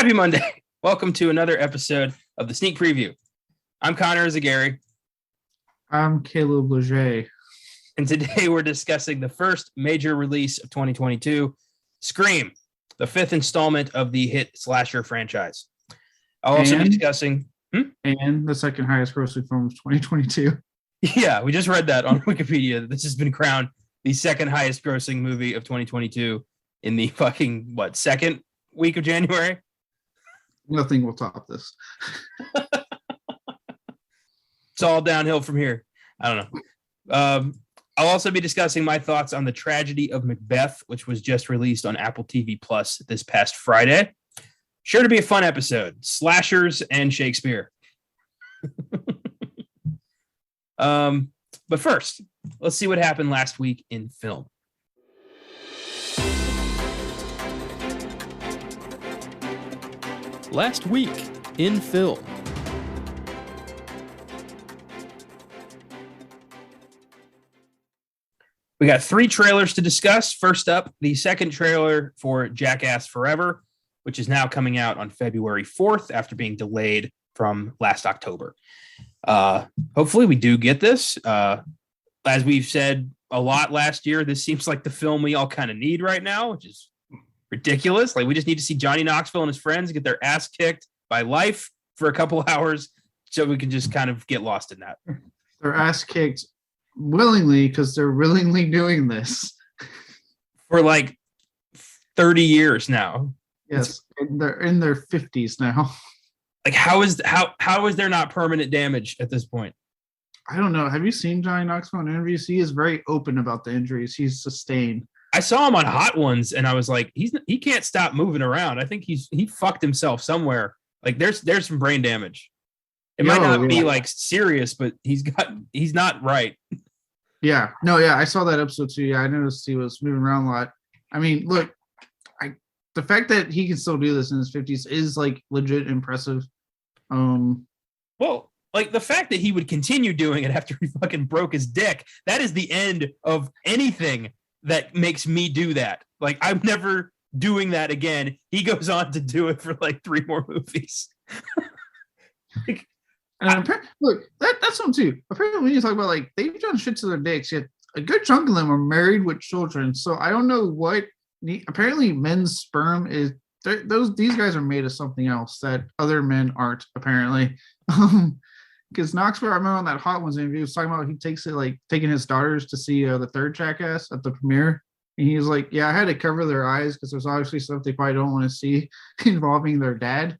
Happy Monday. Welcome to another episode of the Sneak Preview. I'm Connor Eyzaguirre. I'm Caleb Leger. And today we're discussing the first major release of 2022, Scream, the fifth installment of the hit slasher franchise. I'll also be discussing... And the second highest grossing film of 2022. Yeah, we just read that on Wikipedia. This has been crowned the second highest grossing movie of 2022 in the fucking, second week of January? Nothing will top this. It's all downhill from here. I don't know. I'll also be discussing my thoughts on the tragedy of Macbeth, which was just released on Apple TV Plus this past Friday. Sure to be a fun episode. Slashers and Shakespeare. But first, let's see what happened last week in film. Last week in film. We got 3 trailers to discuss. First up, the second trailer for Jackass Forever, which is now coming out on February 4th after being delayed from last October. Hopefully we do get this. As we've said a lot last year, this seems like the film we all kind of need right now, which is ridiculous. Like, we just need to see Johnny Knoxville and his friends get their ass kicked by life for a couple hours so we can just kind of get lost in that. Their ass kicked willingly because they're willingly doing this. For like 30 years now. Yes, they're in their 50s now. Like, how is there not permanent damage at this point? I don't know. Have you seen Johnny Knoxville in interviews? He is very open about the injuries he's sustained. I saw him on Hot Ones, and I was like, he can't stop moving around. I think he fucked himself somewhere. Like, there's some brain damage. It might not be like serious, but he's not right. Yeah. No, yeah, I saw that episode too. Yeah, I noticed he was moving around a lot. I mean, look, the fact that he can still do this in his 50s is like legit impressive. Well, like, the fact that he would continue doing it after he fucking broke his dick, that is the end of anything that makes me do that. Like, I'm never doing that again. He goes on to do it for like 3 more movies. Look, that's something too. Apparently, when you talk about, like, they've done shit to their dicks, yet a good chunk of them are married with children. So I don't know what. Apparently, men's sperm is these guys are made of something else that other men aren't. Apparently, because Knoxville, I remember on that Hot Ones interview, was talking about he takes it, like, taking his daughters to see the third Jackass at the premiere, and he was like, "Yeah, I had to cover their eyes because there's obviously stuff they probably don't want to see involving their dad."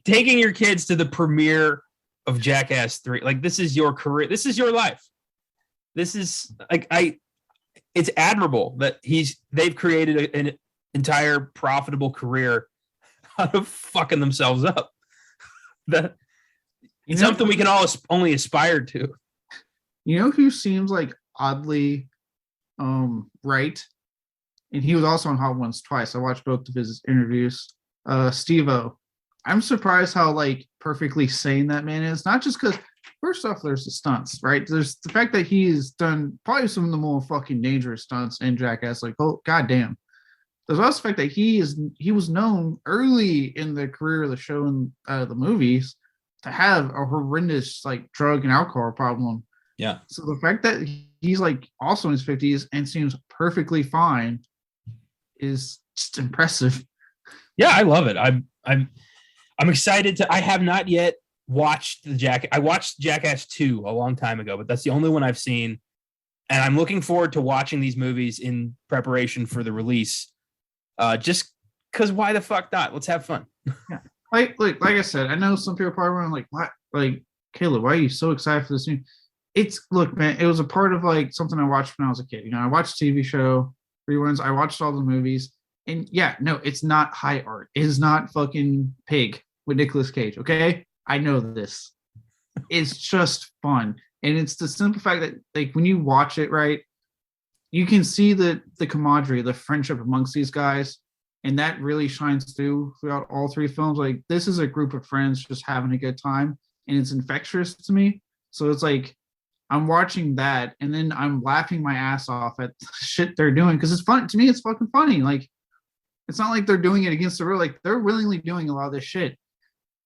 Taking your kids to the premiere of Jackass 3, like, this is your career, this is your life. This is like, it's admirable that they've created an entire profitable career out of fucking themselves up. That it's something we can all only aspire to. You know who seems like oddly right? And he was also on Hot Ones twice. I watched both of his interviews. Steve-O. I'm surprised how, like, perfectly sane that man is. Not just because, first off, there's the stunts, right? There's the fact that he's done probably some of the more fucking dangerous stunts in Jackass. Like, oh, goddamn. There's also the fact that he was known early in the career of the show and the movies to have a horrendous, like, drug and alcohol problem. Yeah. So the fact that he's, like, also in his 50s and seems perfectly fine is just impressive. Yeah, I love it. I'm excited to. I have not yet watched the Jackass. I watched Jackass 2 a long time ago, but that's the only one I've seen. And I'm looking forward to watching these movies in preparation for the release. Just because, why the fuck not? Let's have fun. Yeah. Like I said, I know some people probably were like, "What? Like, Caleb, why are you so excited for this movie?" Look, man, it was a part of, like, something I watched when I was a kid. You know, I watched TV show reruns. I watched all the movies. And yeah, no, it's not high art. It is not fucking Pig with Nicolas Cage, okay? I know this. It's just fun. And it's the simple fact that, like, when you watch it, right, you can see the camaraderie, the friendship amongst these guys. And that really shines throughout all 3 films. Like, this is a group of friends just having a good time. And it's infectious to me. So it's like, I'm watching that, and then I'm laughing my ass off at shit they're doing because it's fun. To me, it's fucking funny. Like, It's not like they're doing it against the rule. Like they're willingly doing a lot of this shit.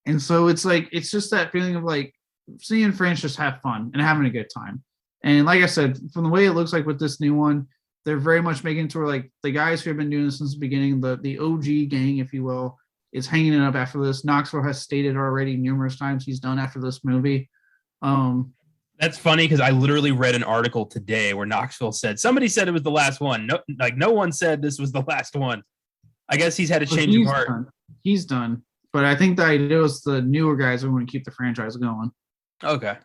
And so it's like it's just that feeling of like seeing friends just have fun and having a good time. And like I said, from the way it looks like with this new one, they're very much making it to where like the guys who have been doing this since the beginning, the OG gang, if you will, is hanging it up after this. Knoxville has stated already numerous times he's done after this movie. That's funny because I literally read an article today where Knoxville said somebody said it was the last one. No, like no one said this was the last one. I guess he's had a change of heart. He's done, but I think the idea was the newer guys who want to keep the franchise going. Okay.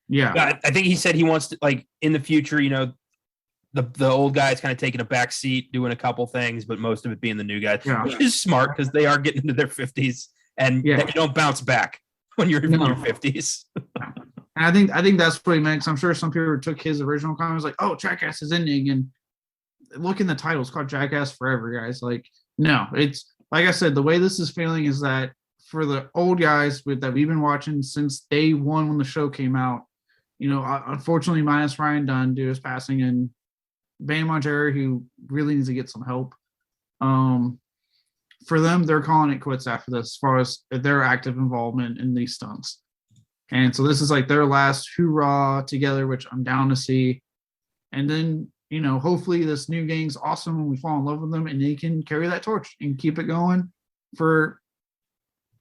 Yeah, I think he said he wants to, like, in the future, you know, the old guys kind of taking a back seat, doing a couple things, but most of it being the new guys, which is smart because they are getting into their 50s and you don't bounce back when you're in your 50s. And I think that's what he meant. Cause I'm sure some people took his original comments like, "Oh, Jackass is ending," and look in the title, it's called Jackass Forever, guys. Like, no, it's like I said, the way this is feeling is that for the old guys that we've been watching since day one when the show came out, you know, unfortunately, minus Ryan Dunn due to his passing, and Bam Margera, who really needs to get some help. For them, they're calling it quits after this, as far as their active involvement in these stunts. And so this is like their last hoorah together, which I'm down to see. And then, you know, hopefully this new gang's awesome when we fall in love with them and they can carry that torch and keep it going for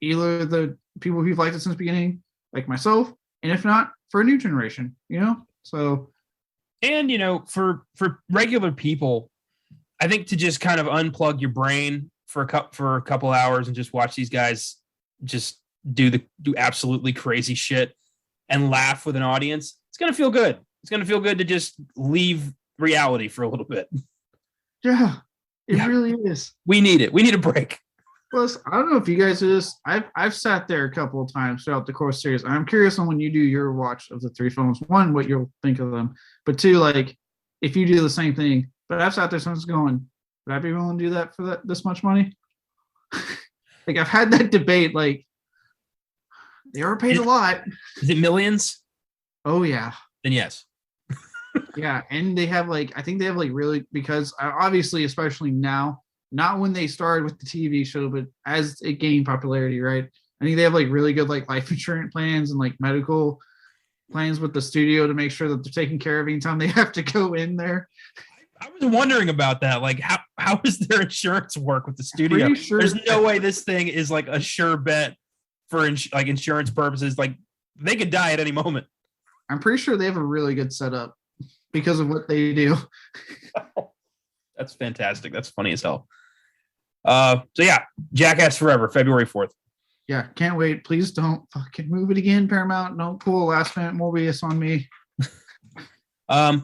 either the people who've liked it since the beginning, like myself, and if not, for a new generation, you know? So. And, you know, for regular people, I think to just kind of unplug your brain for a couple hours and just watch these guys just do absolutely crazy shit and laugh with an audience, it's going to feel good. It's going to feel good to just leave reality for a little bit. Yeah, it really is. We need it. We need a break. Plus, I don't know if you guys do this. I've sat there a couple of times throughout the course series. I'm curious on when you do your watch of the three films, one, what you'll think of them, but two, like if you do the same thing. But I've sat there since going, would I be willing to do that for this much money? Like I've had that debate. Like they are paid a lot. Is it millions? Oh yeah. Then yes. Yeah, and they have like I think they have like really, because obviously, especially now, not when they started with the TV show, but as it gained popularity, right? I think they have like really good like life insurance plans and like medical plans with the studio to make sure that they're taken care of anytime they have to go in there. I was wondering about that. Like, how does their insurance work with the studio? Sure there's no way this thing is like a sure bet for like insurance purposes. Like, they could die at any moment. I'm pretty sure they have a really good setup because of what they do. That's fantastic. That's funny as hell. So yeah, Jackass Forever, February 4th. Yeah, can't wait. Please don't fucking move it again, Paramount. Don't pull a last minute Morbius on me.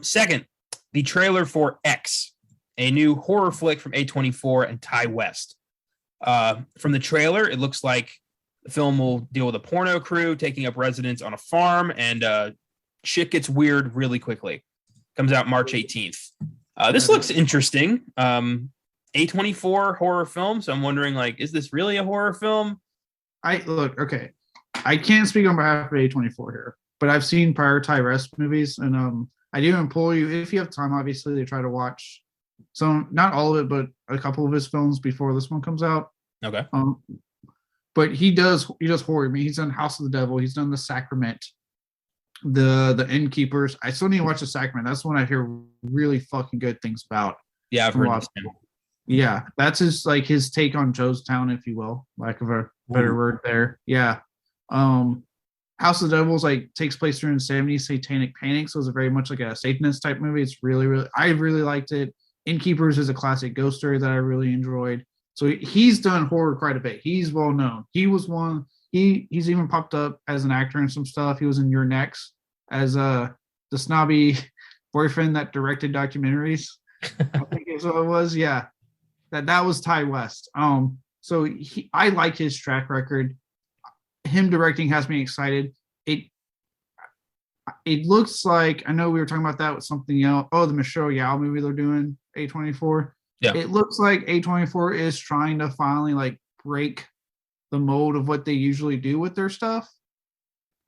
Second, the trailer for X, a new horror flick from A24 and Ty West. From the trailer, it looks like the film will deal with a porno crew taking up residence on a farm, and shit gets weird really quickly. Comes out March 18th. This looks interesting. A24 horror film, so I'm wondering, like, is this really a horror film? Okay. I can't speak on behalf of A24 here, but I've seen prior Ty West movies, and I do implore you, if you have time, obviously, to try to watch some, not all of it, but a couple of his films before this one comes out. Okay. But he does horror. I mean, he's done House of the Devil. He's done The Sacrament, the Innkeepers. I still need to watch The Sacrament. That's one I hear really fucking good things about. Yeah, I've heard this. Yeah, that's his take on Jonestown, if you will, lack of a better word there. Yeah. House of the Devils takes place during the 70s satanic panic, so it's very much like a Satanist type movie. It's really I really liked it. Innkeepers is a classic ghost story that I really enjoyed. So he's done horror quite a bit. He's well known. He was one. He's even popped up as an actor in some stuff. He was in Your Next as the snobby boyfriend that directed documentaries. I think is what it was. Yeah, that was Ty West. So I like his track record. Him directing has me excited. It looks like, I know we were talking about that with something else. Oh, the Michelle Yeoh movie they're doing, A24. Yeah. It looks like A24 is trying to finally break the mold of what they usually do with their stuff.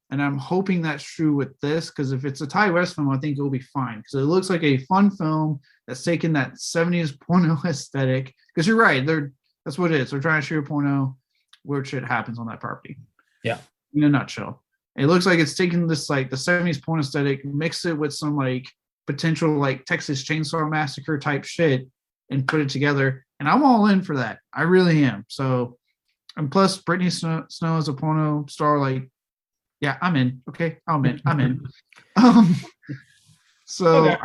And I'm hoping that's true with this, because if it's a Ty West film, I think it'll be fine. Because it looks like a fun film that's taken that 70s porno aesthetic. Because you're right, That's what it is. They're trying to shoot a porno where shit happens on that property. Yeah. In a nutshell. It looks like it's taking this like the 70s porn aesthetic, mix it with some like potential like Texas Chainsaw Massacre type shit and put it together. And I'm all in for that. I really am. So, and plus Brittany Snow as a porno star, like, yeah, I'm in. Okay, I'm in. So Okay.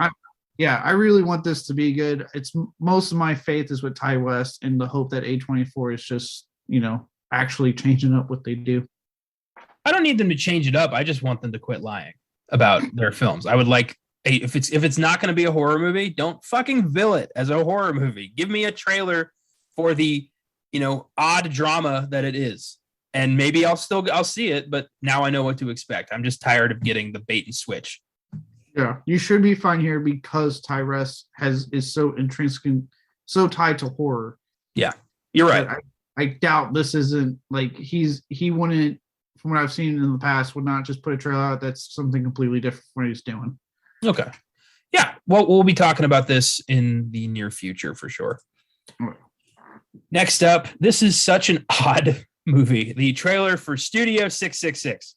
I really want this to be good. It's most of my faith is with Ty West and the hope that A24 is just, actually changing up what they do. I don't need them to change it up. I just want them to quit lying about their films. I would like if it's not going to be a horror movie, don't fucking bill it as a horror movie. Give me a trailer for the, odd drama that it is. And maybe I'll see it, but now I know what to expect. I'm just tired of getting the bait and switch. Yeah, you should be fine here because Ty West is so intrinsic, so tied to horror. Yeah, you're right. I doubt this isn't like he wouldn't, from what I've seen in the past, would not just put a trailer out that's something completely different from what he's doing. Okay. Yeah, well, we'll be talking about this in the near future for sure. Right. Next up, this is such an odd movie. The trailer for Studio 666.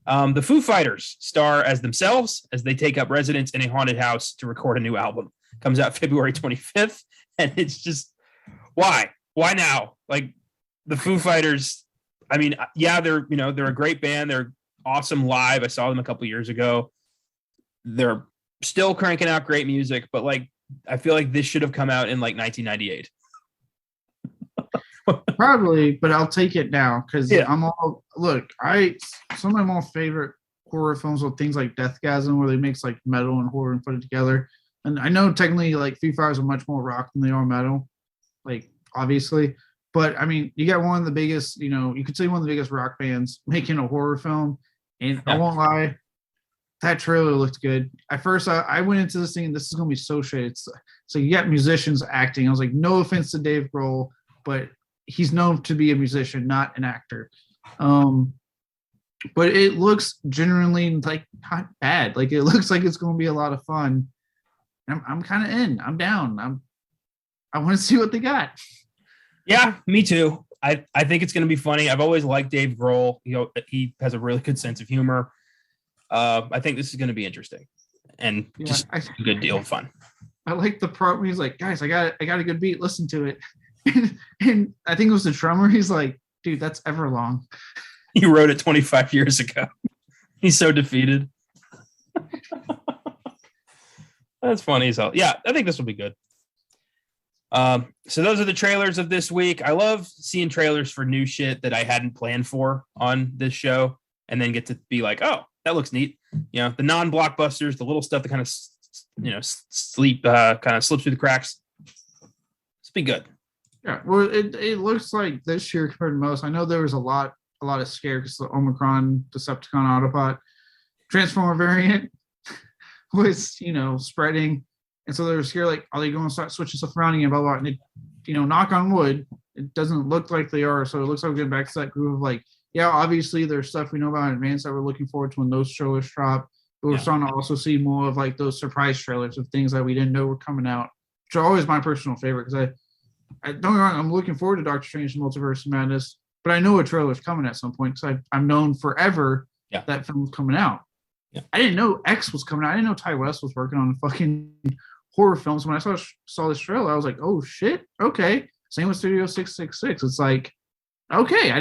The Foo Fighters star as themselves as they take up residence in a haunted house to record a new album. Comes out February 25th, and it's just why now? Like the Foo Fighters. I mean, yeah, they're a great band. They're awesome live. I saw them a couple years ago. They're still cranking out great music, but like I feel like this should have come out in like 1998. Probably, but I'll take it now because Yeah. some of my most favorite horror films are things like Deathgasm, where they mix like metal and horror and put it together. And I know technically like Foo Fighters are much more rock than they are metal, like obviously. But I mean, you got one of the biggest, you could say one of the biggest rock bands making a horror film, and I won't lie, that trailer looked good. At first, I went into this thing, this is gonna be so shit. So you got musicians acting. I was like, no offense to Dave Grohl, but he's known to be a musician, not an actor. But it looks genuinely like not bad. Like it looks like it's going to be a lot of fun. I'm kind of in. I'm down. I want to see what they got. Yeah, me too. I think it's going to be funny. I've always liked Dave Grohl. He has a really good sense of humor. I think this is going to be interesting and just a good deal of fun. I like the part where he's like, guys, I got a good beat. Listen to it. And I think it was the drummer. He's like, dude, that's Everlong. He wrote it 25 years ago. He's so defeated. That's funny as hell. Yeah, I think this will be good. So those are the trailers of this week. I love seeing trailers for new shit that I hadn't planned for on this show and then get to be like, oh, that looks neat. The non-blockbusters, the little stuff that kind of, kind of slips through the cracks. It's be good. Yeah, well, it looks like this year compared to most. I know there was a lot of scare because the Omicron Decepticon Autobot Transformer variant was, spreading. And so they were scared, like, are they going to start switching stuff around again, blah, blah, and it, knock on wood, it doesn't look like they are. So it looks like we're getting back to that groove of like, yeah, obviously there's stuff we know about in advance that we're looking forward to when those trailers drop. But we're starting to also see more of like those surprise trailers of things that we didn't know were coming out, which are always my personal favorite because I don't get me wrong, I'm looking forward to Doctor Strange and Multiverse of Madness, but I know a trailer's coming at some point because I'm known forever that film's coming out. Yeah. I didn't know X was coming out. I didn't know Ty West was working on fucking horror films. When I saw this trailer, I was like, oh shit, okay. Same with Studio 666. It's like, okay,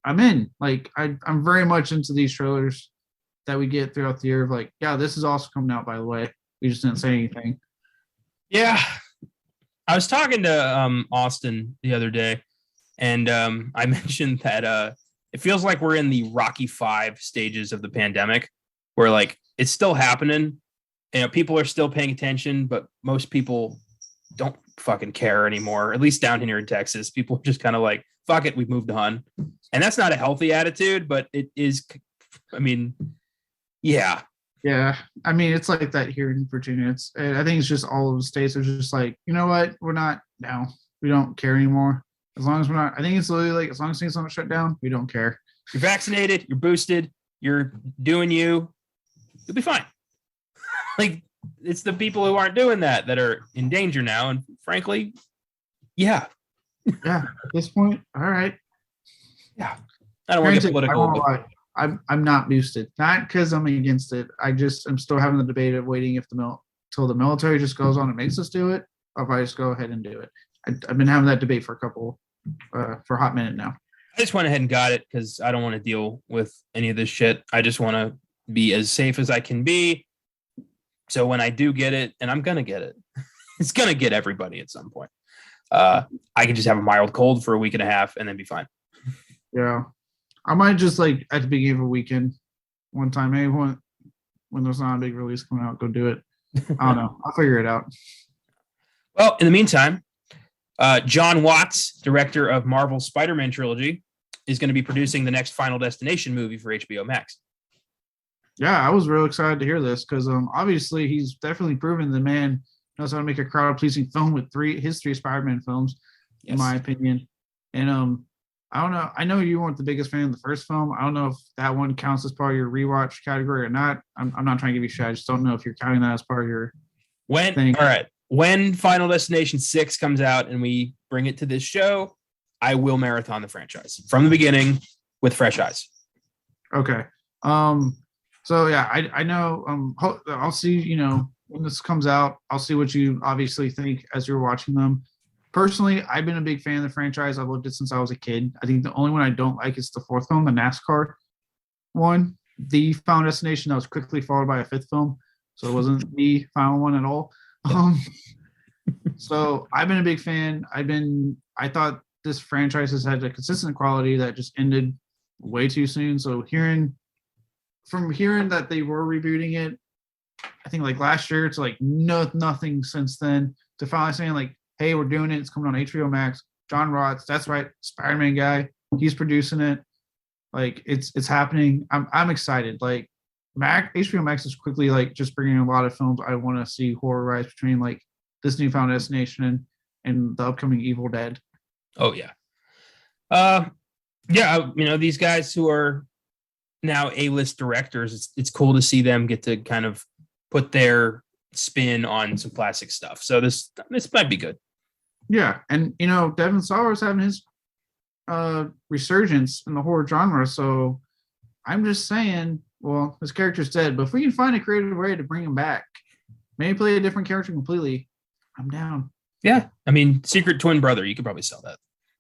I'm in. Like I'm very much into these trailers that we get throughout the year of like, yeah, this is also coming out, by the way. We just didn't say anything. Yeah. I was talking to Austin the other day, and I mentioned that it feels like we're in the Rocky V stages of the pandemic, where like it's still happening. People are still paying attention, but most people don't fucking care anymore. At least down here in Texas, people are just kind of like, "Fuck it, we've moved on," and that's not a healthy attitude, but it is. I mean, yeah. Yeah, I mean, it's like that here in Virginia. I think it's just all of the states are just like, you know what? We're not now. We don't care anymore. As long as we're not, I think it's literally like, as long as things don't shut down, we don't care. You're vaccinated, you're boosted, you're doing you'll be fine. Like, it's the people who aren't doing that are in danger now. And frankly, yeah, Yeah, at this point, all right. Yeah. I don't want to get Granted, I political, won't but lie. I'm not boosted. Not because I'm against it. I'm still having the debate of waiting if till the military just goes on and makes us do it, or if I just go ahead and do it. I've been having that debate for a hot minute now. I just went ahead and got it because I don't want to deal with any of this shit. I just want to be as safe as I can be. So when I do get it, and I'm going to get it, it's going to get everybody at some point. I can just have a mild cold for a week and a half and then be fine. Yeah. I might just like at the beginning of a weekend one time, maybe when there's not a big release coming out, go do it. I don't know. I'll figure it out. Well, in the meantime, John Watts, director of Marvel's Spider-Man trilogy, is going to be producing the next Final Destination movie for HBO Max. Yeah, I was real excited to hear this because obviously he's definitely proven the man knows how to make a crowd-pleasing film with his three Spider-Man films, in my opinion. And I don't know. I know you weren't the biggest fan of the first film. I don't know if that one counts as part of your rewatch category or not. I'm not trying to give you shit. I just don't know if you're counting that as part of your thing. All right. When Final Destination 6 comes out and we bring it to this show, I will marathon the franchise from the beginning with fresh eyes. Okay. So yeah, I know. I'll see. When this comes out, I'll see what you obviously think as you're watching them. Personally, I've been a big fan of the franchise. I've loved it since I was a kid. I think the only one I don't like is the fourth film, the NASCAR one, the Final Destination that was quickly followed by a fifth film. So it wasn't the final one at all. So I've been a big fan. I thought this franchise has had a consistent quality that just ended way too soon. So hearing that they were rebooting it, I think like last year to like nothing since then to finally saying like, hey, we're doing it. It's coming on HBO Max. John Watts, that's right, Spider-Man guy. He's producing it. Like it's happening. I'm excited. Like HBO Max is quickly like just bringing a lot of films I want to see horror rise between like this new Final Destination and the upcoming Evil Dead. Oh yeah. These guys who are now A-list directors, it's cool to see them get to kind of put their spin on some classic stuff. So this might be good. Yeah, and Devin Sawa is having his resurgence in the horror genre. So I'm just saying, well, his character's dead, but if we can find a creative way to bring him back, maybe play a different character completely, I'm down. Yeah, I mean, secret twin brother, you could probably sell that.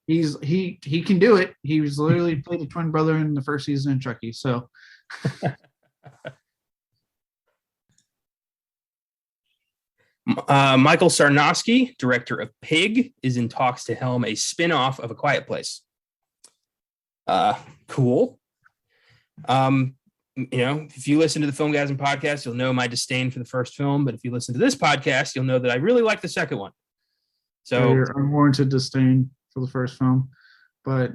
He can do it. He was literally played a twin brother in the first season of Chucky. So. Michael Sarnowski, director of Pig, is in talks to helm a spin-off of A Quiet Place. Cool. If you listen to the Filmgazm podcast, you'll know my disdain for the first film. But if you listen to this podcast, you'll know that I really like the second one. So your unwarranted disdain for the first film, but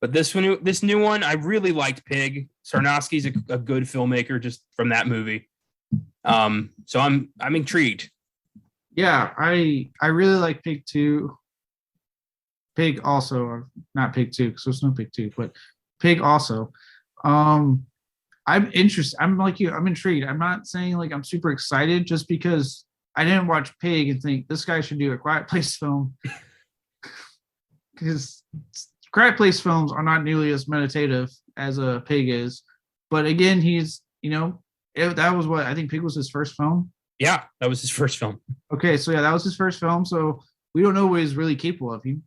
this new one, I really liked Pig. Sarnowski's a good filmmaker just from that movie. So I'm intrigued. Yeah, I really like Pig 2. Pig also, not Pig 2 because there's no Pig 2, but Pig also. I'm interested. I'm like you. I'm intrigued. I'm not saying like I'm super excited just because I didn't watch Pig and think this guy should do a Quiet Place film. Because Quiet Place films are not nearly as meditative as a Pig is. But again, he's, that was what I think Pig was his first film. Yeah, that was his first film. Okay, so yeah, that was his first film. So we don't know what he's really capable of. He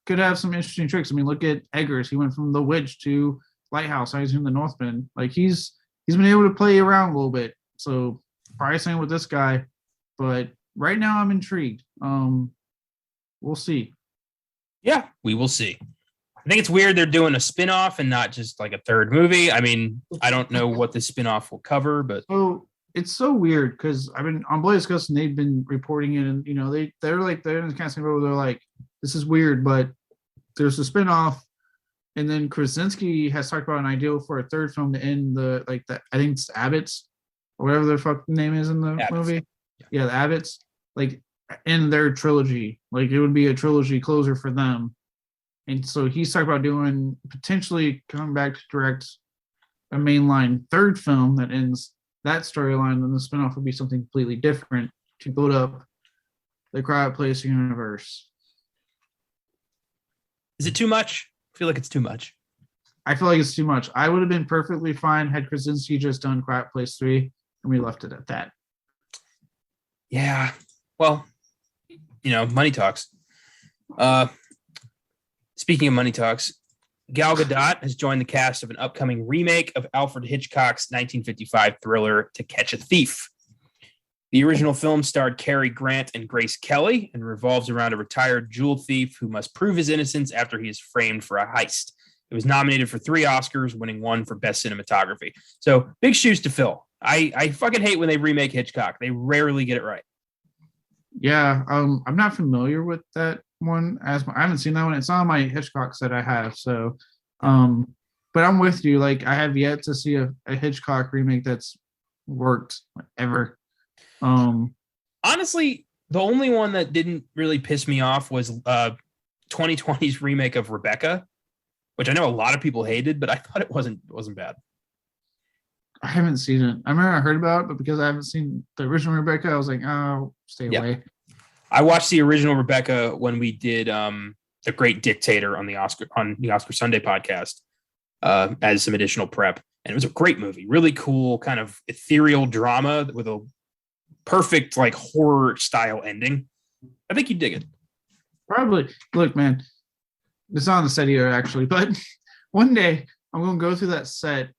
could have some interesting tricks. I mean, look at Eggers. He went from The Witch to Lighthouse. Now he's in The Northman. Like he's been able to play around a little bit. So probably same with this guy. But right now I'm intrigued. We'll see. Yeah, we will see. I think it's weird they're doing a spin-off and not just like a third movie. I mean, I don't know what the spin-off will cover, but so it's so weird because I've been on Blaze Ghost and they've been reporting it, and they're in the kind of same where they're like, this is weird, but there's a spin-off, and then Krasinski has talked about an idea for a third film to end I think it's Abbott's or whatever their fucking name is in the movie. Yeah, the Abbott's, like in their trilogy, like it would be a trilogy closer for them. And so he's talking about doing potentially coming back to direct a mainline third film that ends that storyline. Then the spinoff would be something completely different to build up the Quiet Place universe. Is it too much? I feel like it's too much. I feel like it's too much. I would have been perfectly fine had Krasinski just done Quiet Place 3 and we left it at that. Yeah. Well, money talks. Speaking of money talks, Gal Gadot has joined the cast of an upcoming remake of Alfred Hitchcock's 1955 thriller To Catch a Thief. The original film starred Cary Grant and Grace Kelly and revolves around a retired jewel thief who must prove his innocence after he is framed for a heist. It was nominated for 3 Oscars, winning 1 for Best Cinematography. So big shoes to fill. I fucking hate when they remake Hitchcock. They rarely get it right. Yeah, I'm not familiar with that one. I haven't seen that one. It's on my Hitchcock set I have. So, but I'm with you. Like, I have yet to see a Hitchcock remake that's worked ever. Honestly, the only one that didn't really piss me off was 2020's remake of Rebecca, which I know a lot of people hated, but I thought it wasn't bad. I haven't seen it. I remember I heard about it, but because I haven't seen the original Rebecca, I was like, oh, stay away. I watched the original Rebecca when we did The Great Dictator on the Oscar Sunday podcast as some additional prep. And it was a great movie, really cool, kind of ethereal drama with a perfect like horror style ending. I think you'd dig it. Probably. Look, man, it's on the set here actually, but one day I'm going to go through that set.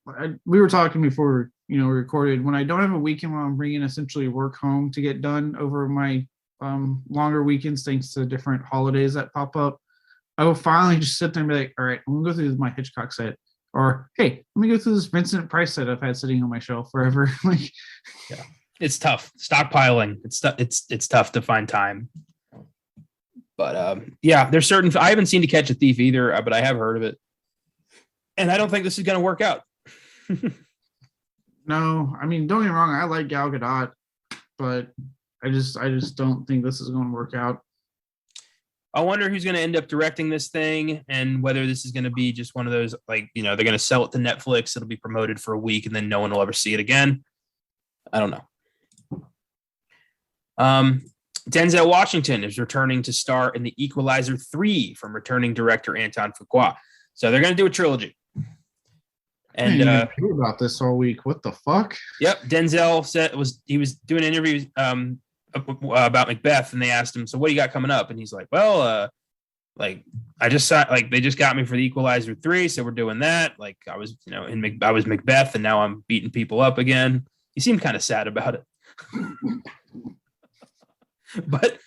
We were talking before, we recorded. When I don't have a weekend when I'm bringing essentially work home to get done over my longer weekends, thanks to different holidays that pop up, I will finally just sit there and be like, all right, I'm going to go through my Hitchcock set. Or, hey, let me go through this Vincent Price set I've had sitting on my shelf forever. Yeah, it's tough. Stockpiling. It's tough to find time. But there's certain. I haven't seen To Catch a Thief either, but I have heard of it, and I don't think this is going to work out. No, I mean, don't get me wrong. I like Gal Gadot, but I just don't think this is going to work out. I wonder who's going to end up directing this thing and whether this is going to be just one of those, like, they're going to sell it to Netflix. It'll be promoted for a week and then no one will ever see it again. I don't know. Denzel Washington is returning to star in The Equalizer 3 from returning director Anton Fuqua. So they're going to do a trilogy. And hear about this all week. What the fuck? Yep. Denzel said he was doing interviews about Macbeth, and they asked him, so what do you got coming up? And he's like, well, I just saw, they just got me for The Equalizer 3, so we're doing that. Like, I was, I was Macbeth, and now I'm beating people up again. He seemed kind of sad about it. But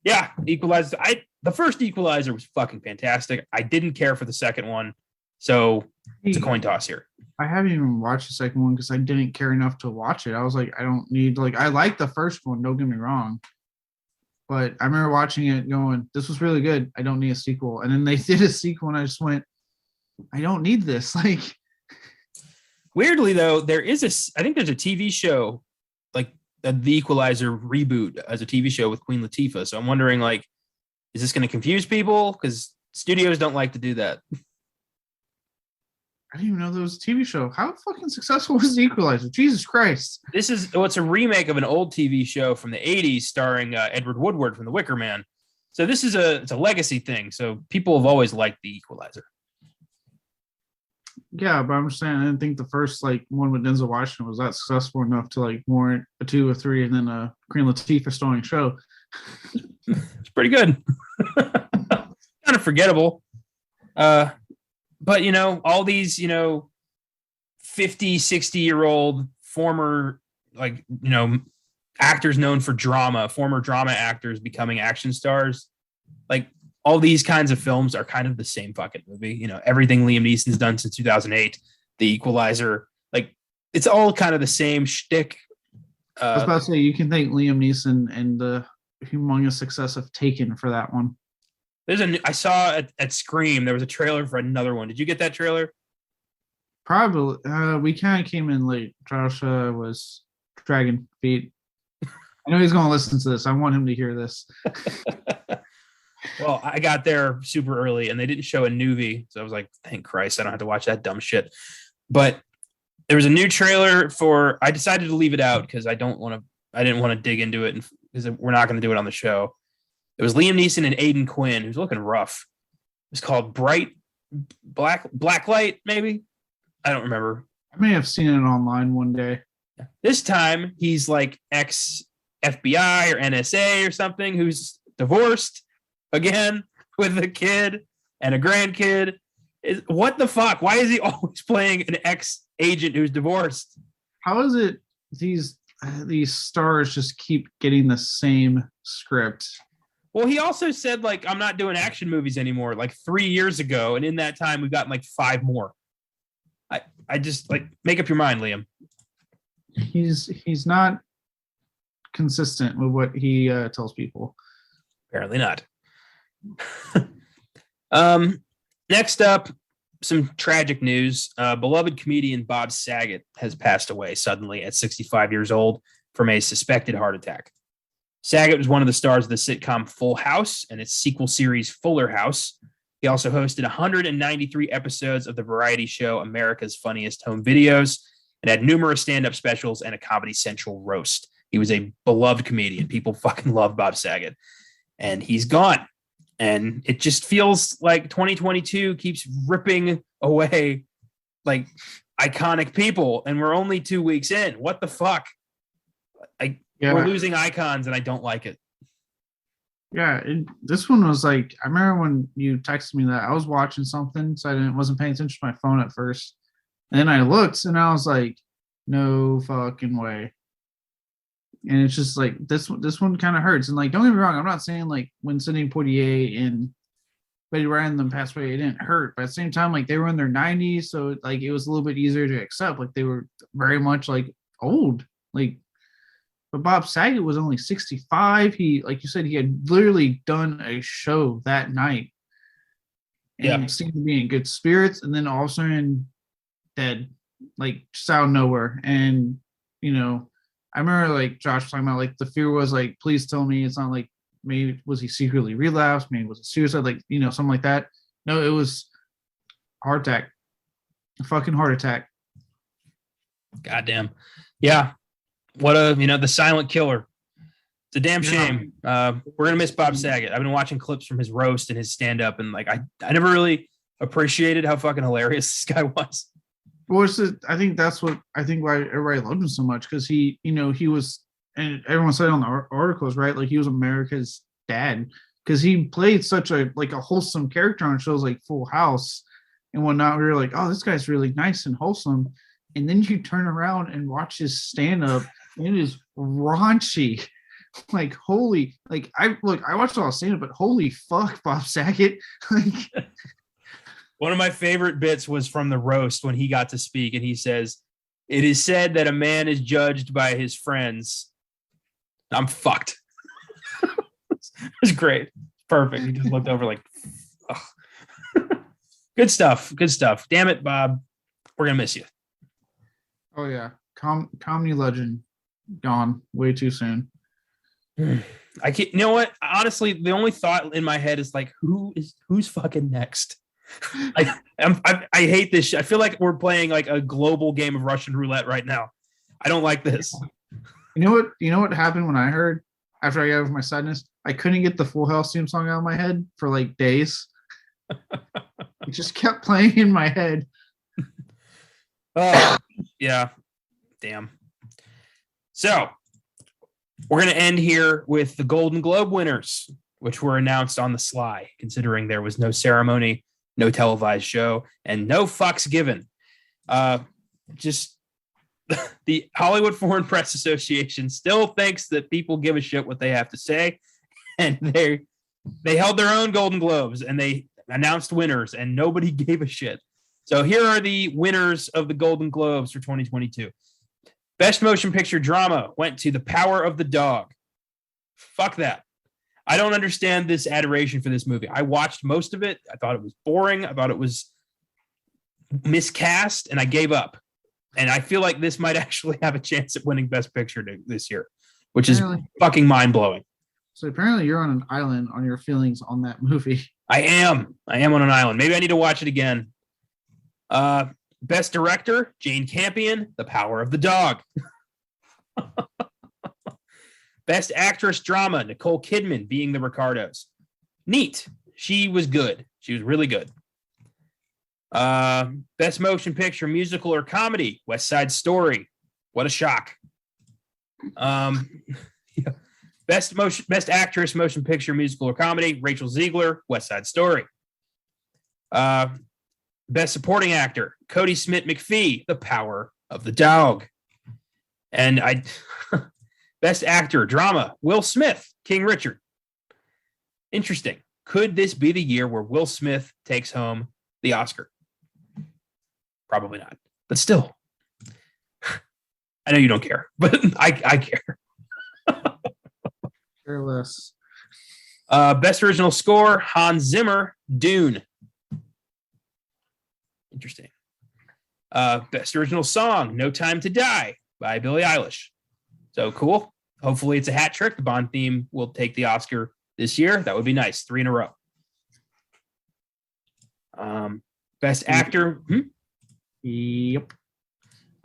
yeah, Equalizer. The first Equalizer was fucking fantastic. I didn't care for the second one, so it's a coin toss here. I haven't even watched the second one because I didn't care enough to watch it. I was like, I don't need, I like the first one, don't get me wrong. But I remember watching it going, this was really good. I don't need a sequel. And then they did a sequel and I just went, I don't need this. Weirdly though, I think there's a TV show, like the Equalizer reboot as a TV show with Queen Latifah. So I'm wondering, is this going to confuse people? Because studios don't like to do that. I didn't even know there was a TV show. How fucking successful was The Equalizer? Jesus Christ. It's a remake of an old TV show from the 80s starring Edward Woodward from The Wicker Man. So this is it's a legacy thing. So people have always liked The Equalizer. Yeah, but I'm just saying, I didn't think the first one with Denzel Washington was that successful enough to warrant a 2 or 3 and then a Queen Latifah starring show. It's pretty good. Kind of forgettable. But, all these, 50, 60-year-old former, actors known for drama, former drama actors becoming action stars, all these kinds of films are kind of the same fucking movie. Everything Liam Neeson's done since 2008, The Equalizer, it's all kind of the same shtick. I was about to say, you can thank Liam Neeson and the humongous success of Taken for that one. I saw at Scream, there was a trailer for another one. Did you get that trailer? Probably. We kind of came in late. Josh was dragging feet. I know he's going to listen to this. I want him to hear this. Well, I got there super early and they didn't show a newbie. So I was like, thank Christ, I don't have to watch that dumb shit. But there was a new trailer I decided to leave it out because I didn't want to dig into it because we're not going to do it on the show. It was Liam Neeson and Aidan Quinn, who's looking rough. was called Bright Blacklight, maybe. I don't remember. I may have seen it online one day. This time he's like ex FBI or NSA or something who's divorced again with a kid and a grandkid. What the fuck? Why is he always playing an ex agent who's divorced? How is it these stars just keep getting the same script? Well, he also said, like, I'm not doing action movies anymore, like 3 years ago. And in that time, we've gotten like 5 more. I just like make up your mind, Liam. He's not consistent with what he tells people. Apparently not. Next up, some tragic news. Beloved comedian Bob Saget has passed away suddenly at 65 years old from a suspected heart attack. Saget was one of the stars of the sitcom Full House and its sequel series Fuller House. He also hosted 193 episodes of the variety show America's Funniest Home Videos and had numerous stand-up specials and a Comedy Central roast. He was a beloved comedian. People fucking love Bob Saget. And he's gone. And it just feels like 2022 keeps ripping away like iconic people. And we're only 2 weeks in. What the fuck? We're losing icons and I don't like it. Yeah, this one was like, I remember when you texted me that I was watching something, so I wasn't paying attention to my phone at first. And then I looked and I was like, no fucking way. And it's just like, this one kind of hurts. And like, don't get me wrong, I'm not saying like when Sidney Poitier and Betty Ryan them passed away, it didn't hurt. But at the same time, like they were in their 90s, so like it was a little bit easier to accept. Like they were very much like old. Like, but Bob Saget was only 65. He, like you said, he had literally done a show that night. And he seemed to be in good spirits. And then all of a sudden, dead, like just out of nowhere. And, you know, I remember like Josh talking about like the fear was like, please tell me it's not like maybe was he secretly relapsed? Maybe was it suicide? Like, you know, something like that. No, it was heart attack. A fucking heart attack. Goddamn. Yeah. What the silent killer. It's a damn shame. We're going to miss Bob Saget. I've been watching clips from his roast and his stand-up, and like I never really appreciated how fucking hilarious this guy was. Well, I think that's what I think why everybody loved him so much, because he, you know, he was, and everyone said on the articles, right? Like he was America's dad, because he played such a wholesome character on shows like Full House and whatnot. We were like, oh, this guy's really nice and wholesome. And then you turn around and watch his stand-up, and it is raunchy. Like, holy, like I watched all stand-up, but holy fuck, Bob Saget. Like, one of my favorite bits was from the roast when he got to speak, and he says, "It is said that a man is judged by his friends." I'm fucked. It was great. Perfect. He just looked over like, good stuff. Good stuff. Damn it, Bob. We're going to miss you. Oh, yeah. Comedy legend gone way too soon. I can't, you know what? Honestly, the only thought in my head is like, who's fucking next? I hate this shit. I feel like we're playing like a global game of Russian roulette right now. I don't like this. You know what happened when I heard after I got over my sadness? I couldn't get the Full House theme song out of my head for like days. It just kept playing in my head. Oh, yeah. Damn. So we're going to end here with the Golden Globe winners, which were announced on the sly, considering there was no ceremony, no televised show, and no fucks given. Just the Hollywood Foreign Press Association still thinks that people give a shit what they have to say, and they held their own Golden Globes, and they announced winners, and nobody gave a shit. So here are the winners of the Golden Globes for 2022. Best Motion Picture Drama went to The Power of the Dog. Fuck that. I don't understand this adoration for this movie. I watched most of it. I thought it was boring. I thought it was miscast, and I gave up. And I feel like this might actually have a chance at winning Best Picture this year, which is fucking mind-blowing. So apparently you're on an island on your feelings on that movie. I am on an island. Maybe I need to watch it again. Best Director, Jane Campion, The Power of the Dog. Best Actress Drama, Nicole Kidman, Being the Ricardos. Neat. she was good. She was really good. Best motion picture, musical or comedy, West Side Story. What a shock. Yeah. Best actress, motion picture, musical or comedy, Rachel Ziegler, West Side Story. Best supporting actor, Cody Smith-McPhee, The Power of the Dog. And best actor, drama, Will Smith, King Richard. Interesting. Could this be the year where Will Smith takes home the Oscar? Probably not, but still. I know you don't care, but I care. Care less. Best original score, Hans Zimmer, Dune. Interesting. Best original song, No Time to Die by Billie Eilish. So cool. Hopefully it's a hat trick. The Bond theme will take the Oscar this year. That would be nice. 3 in a row. Best actor. Yep.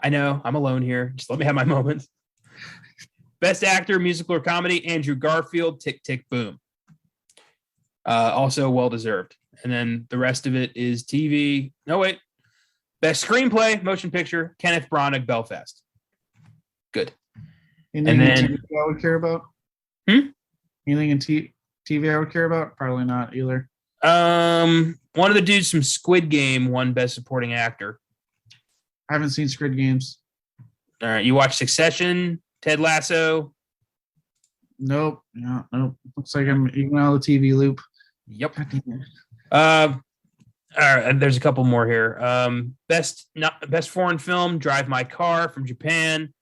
I know. I'm alone here. Just let me have my moment. Best actor, musical or comedy, Andrew Garfield, Tick, Tick, Boom. Also well-deserved. And then the rest of it is TV. No, wait. Best screenplay, motion picture, Kenneth Branagh, Belfast. Good. Anything And in then- TV I would care about? Anything in TV I would care about? Probably not either. One of the dudes from Squid Game won Best Supporting Actor. I haven't seen Squid Games. All right, you watch Succession, Ted Lasso. Nope. No, nope. Looks like I'm even out of the TV loop. Yep. God damn it. All right, there's a couple more here. Best foreign film, Drive My Car from Japan.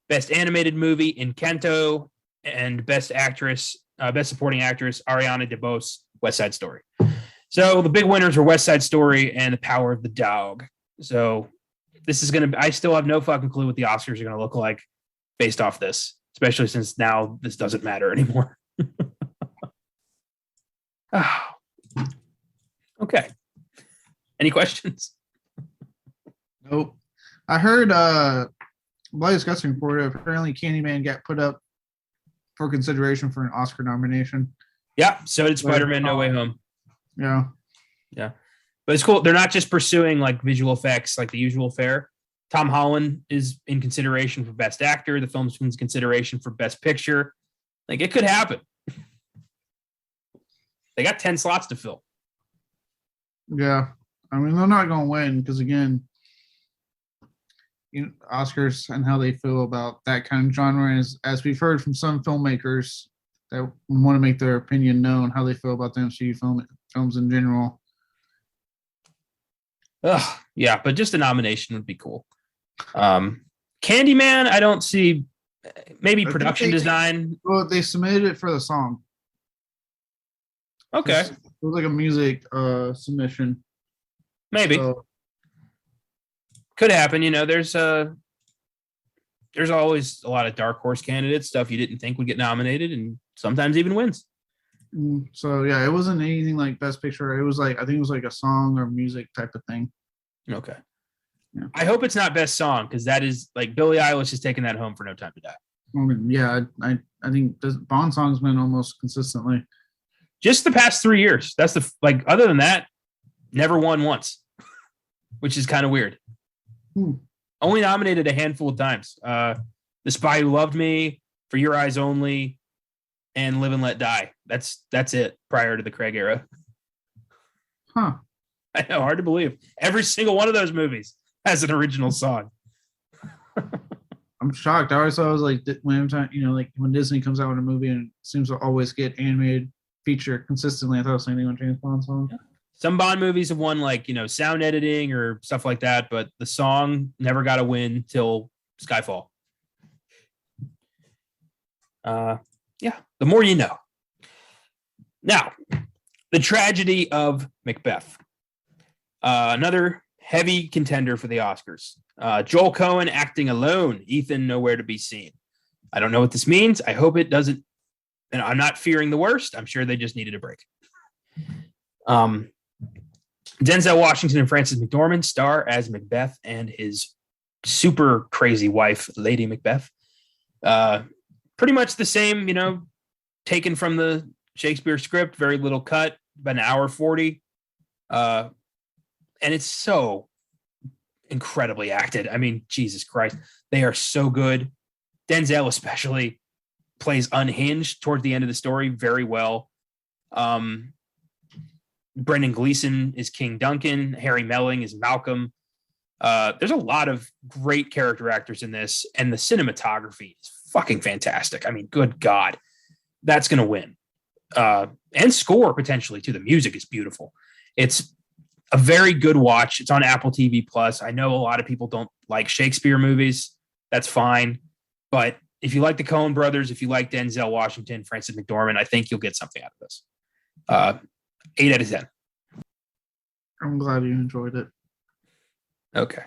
Best animated movie, Encanto, and best supporting actress, Ariana DeBose, West Side Story. So the big winners were West Side Story and The Power of the Dog. So this is I still have no fucking clue what the Oscars are gonna look like based off this, especially since now this doesn't matter anymore. Oh. Okay. Any questions? Nope. I heard Blaze Gutsing reported apparently Candyman got put up for consideration for an Oscar nomination. Yeah, so did Spider-Man No Way Home. Yeah. But it's cool. They're not just pursuing like visual effects like the usual fare. Tom Holland is in consideration for Best Actor. The film's in consideration for Best Picture. Like it could happen. They got 10 slots to fill. Yeah. I mean, they're not going to win because, again, Oscars and how they feel about that kind of genre is, as we've heard from some filmmakers that want to make their opinion known, how they feel about the MCU films in general. Yeah, but just a nomination would be cool. Candyman, I don't see. Maybe production design. Well, they submitted it for the song. Okay. It was like a music submission. Maybe. So, could happen. There's always a lot of dark horse candidates, stuff you didn't think would get nominated, and sometimes even wins. So yeah, it wasn't anything like Best Picture. It was like, I think it was like a song or music type of thing. Okay. Yeah. I hope it's not Best Song, because that is like Billie Eilish is taking that home for No Time to Die. I mean, yeah, I think this Bond song's been almost consistently. Just the past 3 years. That's other than that, never won once, which is kind of weird. Only nominated a handful of times. The Spy Who Loved Me, For Your Eyes Only, and Live and Let Die. That's it prior to the Craig era. Huh. I know, hard to believe. Every single one of those movies has an original song. I'm shocked. I always thought it was like when Disney comes out with a movie and seems to always get animated feature consistently. I thought it was something on James Bond song. Yeah. Some Bond movies have won sound editing or stuff like that, but the song never got a win till Skyfall. Yeah, the more you know. Now, the tragedy of Macbeth. Another heavy contender for the Oscars. Joel Coen acting alone, Ethan nowhere to be seen. I don't know what this means. I hope it doesn't. And I'm not fearing the worst. I'm sure they just needed a break. Denzel Washington and Frances McDormand star as Macbeth and his super crazy wife, Lady Macbeth. Pretty much the same, taken from the Shakespeare script, very little cut. about an hour 40. And it's so incredibly acted. I mean, Jesus Christ, they are so good. Denzel especially plays unhinged towards the end of the story very well. Brendan Gleeson is King Duncan. Harry Melling is Malcolm. There's a lot of great character actors in this, and the cinematography is fucking fantastic. I mean, good God, that's going to win. And score potentially too. The music is beautiful. It's a very good watch. It's on Apple TV Plus. I know a lot of people don't like Shakespeare movies. That's fine. But if you like the Coen brothers, if you like Denzel Washington, Frances McDormand, I think you'll get something out of this. 8 out of 10. I'm glad you enjoyed it. Okay.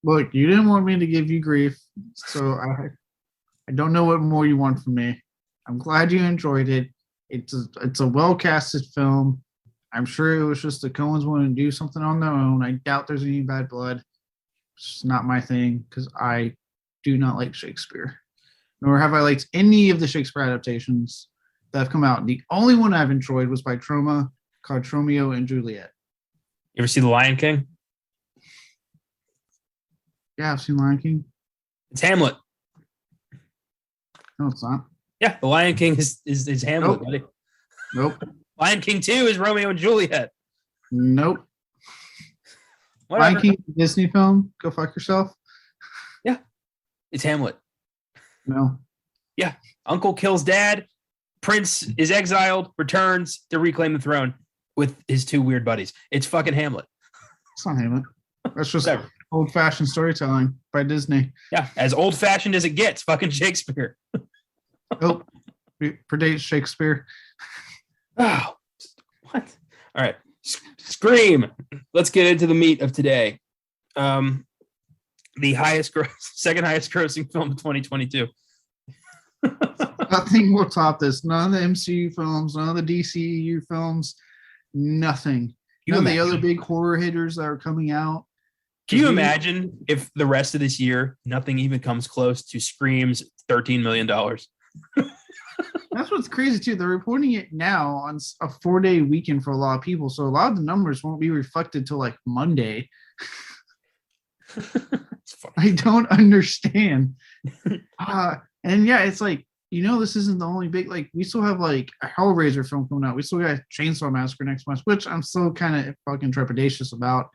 Look, you didn't want me to give you grief, so I don't know what more you want from me. I'm glad you enjoyed it. It's a well-casted film. I'm sure it was just the Coens wanting to do something on their own. I doubt there's any bad blood. It's just not my thing because I do not like Shakespeare, nor have I liked any of the Shakespeare adaptations that have come out. The only one I've enjoyed was by Troma, called Romeo and Juliet. You ever see The Lion King? Yeah, I've seen Lion King. It's Hamlet. No, it's not. Yeah, The Lion King is Hamlet, Nope. buddy. Nope. Lion King 2 is Romeo and Juliet. Nope. Whatever. Lion King, Disney film. Go fuck yourself. Yeah, it's Hamlet. No. Yeah, uncle kills dad. Prince is exiled, returns to reclaim the throne with his two weird buddies. It's fucking Hamlet. It's not Hamlet. That's just Whatever. old-fashioned storytelling by Disney. Yeah, as old-fashioned as it gets. Fucking Shakespeare. Nope. Predates Shakespeare. Oh, what? All right. Scream. Let's get into the meat of today. The second highest grossing film of 2022. Nothing will top this. None of the MCU films, none of the DCU films, nothing. None of the other big horror hitters that are coming out. Can you imagine if the rest of this year nothing even comes close to Scream's $13 million? That's what's crazy too. They're reporting it now on a 4-day weekend for a lot of people, so a lot of the numbers won't be reflected till like Monday. I don't understand. And yeah, it's like, this isn't the only big, like, we still have like a Hellraiser film coming out. We still got Chainsaw Massacre next month, which I'm still kind of fucking trepidatious about.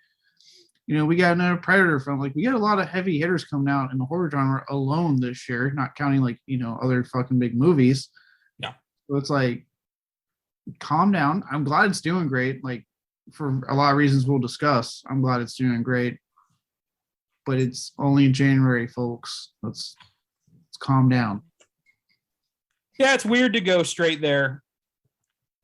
We got another Predator film. Like, we got a lot of heavy hitters coming out in the horror genre alone this year, not counting like, other fucking big movies. Yeah. So it's like, calm down. I'm glad it's doing great. Like, for a lot of reasons we'll discuss, I'm glad it's doing great. But it's only January, folks. Let's calm down. Yeah, it's weird to go straight there.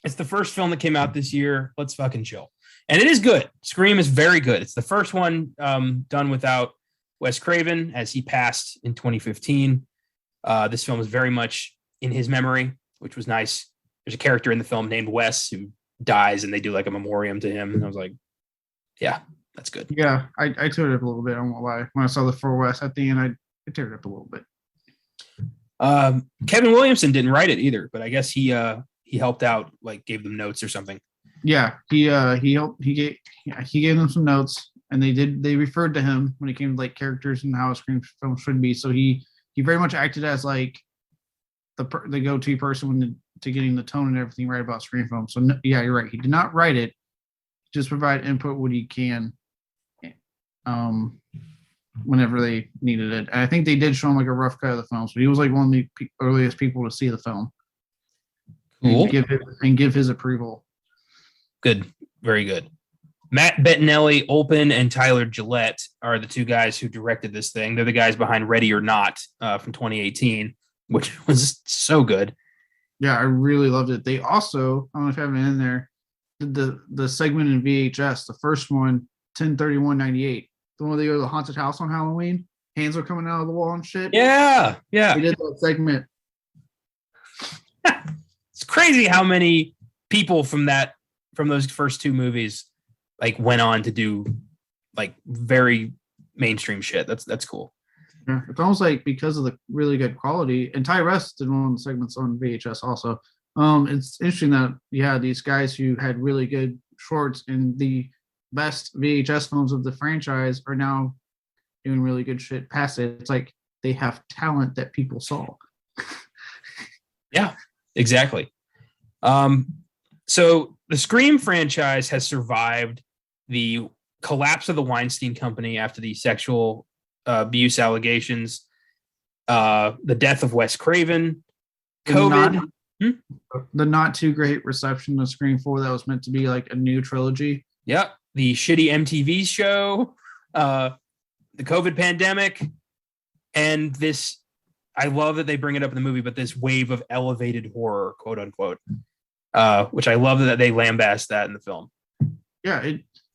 It's the first film that came out this year. Let's fucking chill. And it is good. Scream is very good. It's the first one done without Wes Craven, as he passed in 2015. This film is very much in his memory, which was nice. There's a character in the film named Wes who dies, and they do like a memoriam to him. And I was like, yeah, that's good. Yeah, I teared up a little bit. I won't lie. When I saw the For Wes at the end, I teared up a little bit. Kevin Williamson didn't write it either, but I guess he helped out, like gave them notes or something. Yeah, he helped. He gave them some notes, and they referred to him when it came to like characters and how a Scream film should be. So he very much acted as like the go-to person to getting the tone and everything right about Scream film. So yeah, you're right. He did not write it; just provide input what he can, whenever they needed it. And I think they did show him like a rough cut of the film, so he was like one of the earliest people to see the film. Cool. And give his approval. Good. Very good. Matt Bettinelli, Olpen, and Tyler Gillette are the two guys who directed this thing. They're the guys behind Ready or Not from 2018, which was so good. Yeah, I really loved it. They also, I don't know if you have it in there, did the segment in VHS, the first one, 10/31/98. The one where they go to the haunted house on Halloween. Hands are coming out of the wall and shit. Yeah. Yeah. They did that segment. It's crazy how many people from those first two movies like went on to do like very mainstream shit. That's cool. Yeah, it's almost like because of the really good quality. And Ty West did one of the segments on VHS also. It's interesting that these guys who had really good shorts in the best VHS films of the franchise are now doing really good shit past it. It's like they have talent that people saw. Yeah, exactly. So the Scream franchise has survived the collapse of the Weinstein Company after the sexual abuse allegations, the death of Wes Craven, COVID. The not too great reception of Scream 4 that was meant to be like a new trilogy. Yep. The shitty MTV show, the COVID pandemic, and this, I love that they bring it up in the movie, but this wave of elevated horror, quote unquote, which I love that they lambast that in the film. Yeah.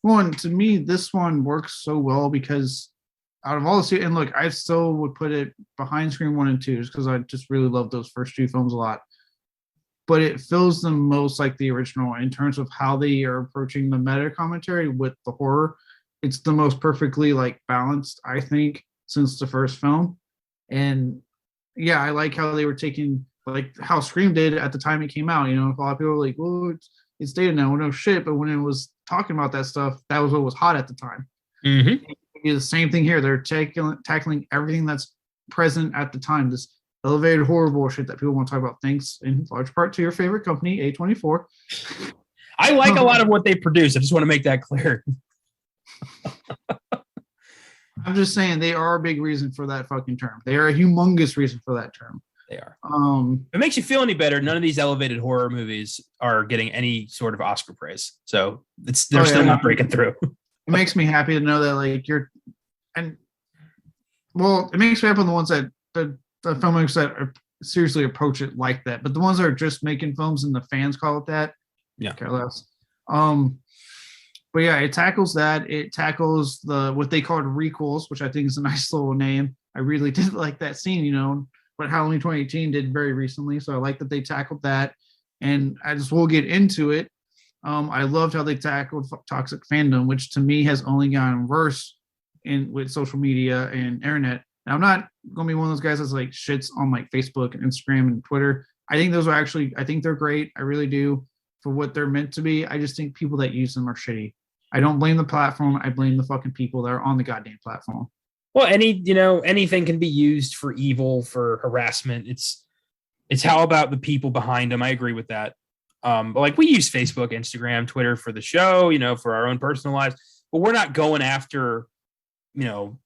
To me, this one works so well because out of all the, and look, I still would put it behind Scream 1 and 2 just because I just really love those first two films a lot. But it feels the most like the original in terms of how they are approaching the meta commentary with the horror. It's the most perfectly like balanced, I think, since the first film. And yeah, I like how they were taking like how Scream did at the time it came out. You know, a lot of people were like, well, it's dated now, no shit. But when it was talking about that stuff, that was what was hot at the time. Mm-hmm. The same thing here. They're tackling everything that's present at the time. This elevated horror bullshit that people want to talk about, thanks in large part to your favorite company, A24. I like a lot of what they produce. I just want to make that clear. I'm just saying they are a big reason for that fucking term. They are a humongous reason for that term. They are. If it makes you feel any better, none of these elevated horror movies are getting any sort of Oscar praise. So they're still not breaking through. It makes me happy to know that like it makes me happy on the ones that the filmmakers that are seriously approach it like that. But the ones that are just making films and the fans call it that, care less. But yeah, it tackles that. It tackles what they called requels, which I think is a nice little name. I really did like that scene, you know, what Halloween 2018 did very recently. So I like that they tackled that. And we'll get into it. I loved how they tackled toxic fandom, which to me has only gotten worse with social media and internet. Now, I'm not going to be one of those guys that's like shits on like Facebook and Instagram and Twitter. I think I think they're great. I really do for what they're meant to be. I just think people that use them are shitty. I don't blame the platform. I blame the fucking people that are on the goddamn platform. Well, anything can be used for evil, for harassment. It's how about the people behind them. I agree with that. But like we use Facebook, Instagram, Twitter for the show, you know, for our own personal lives, but we're not going after, you know,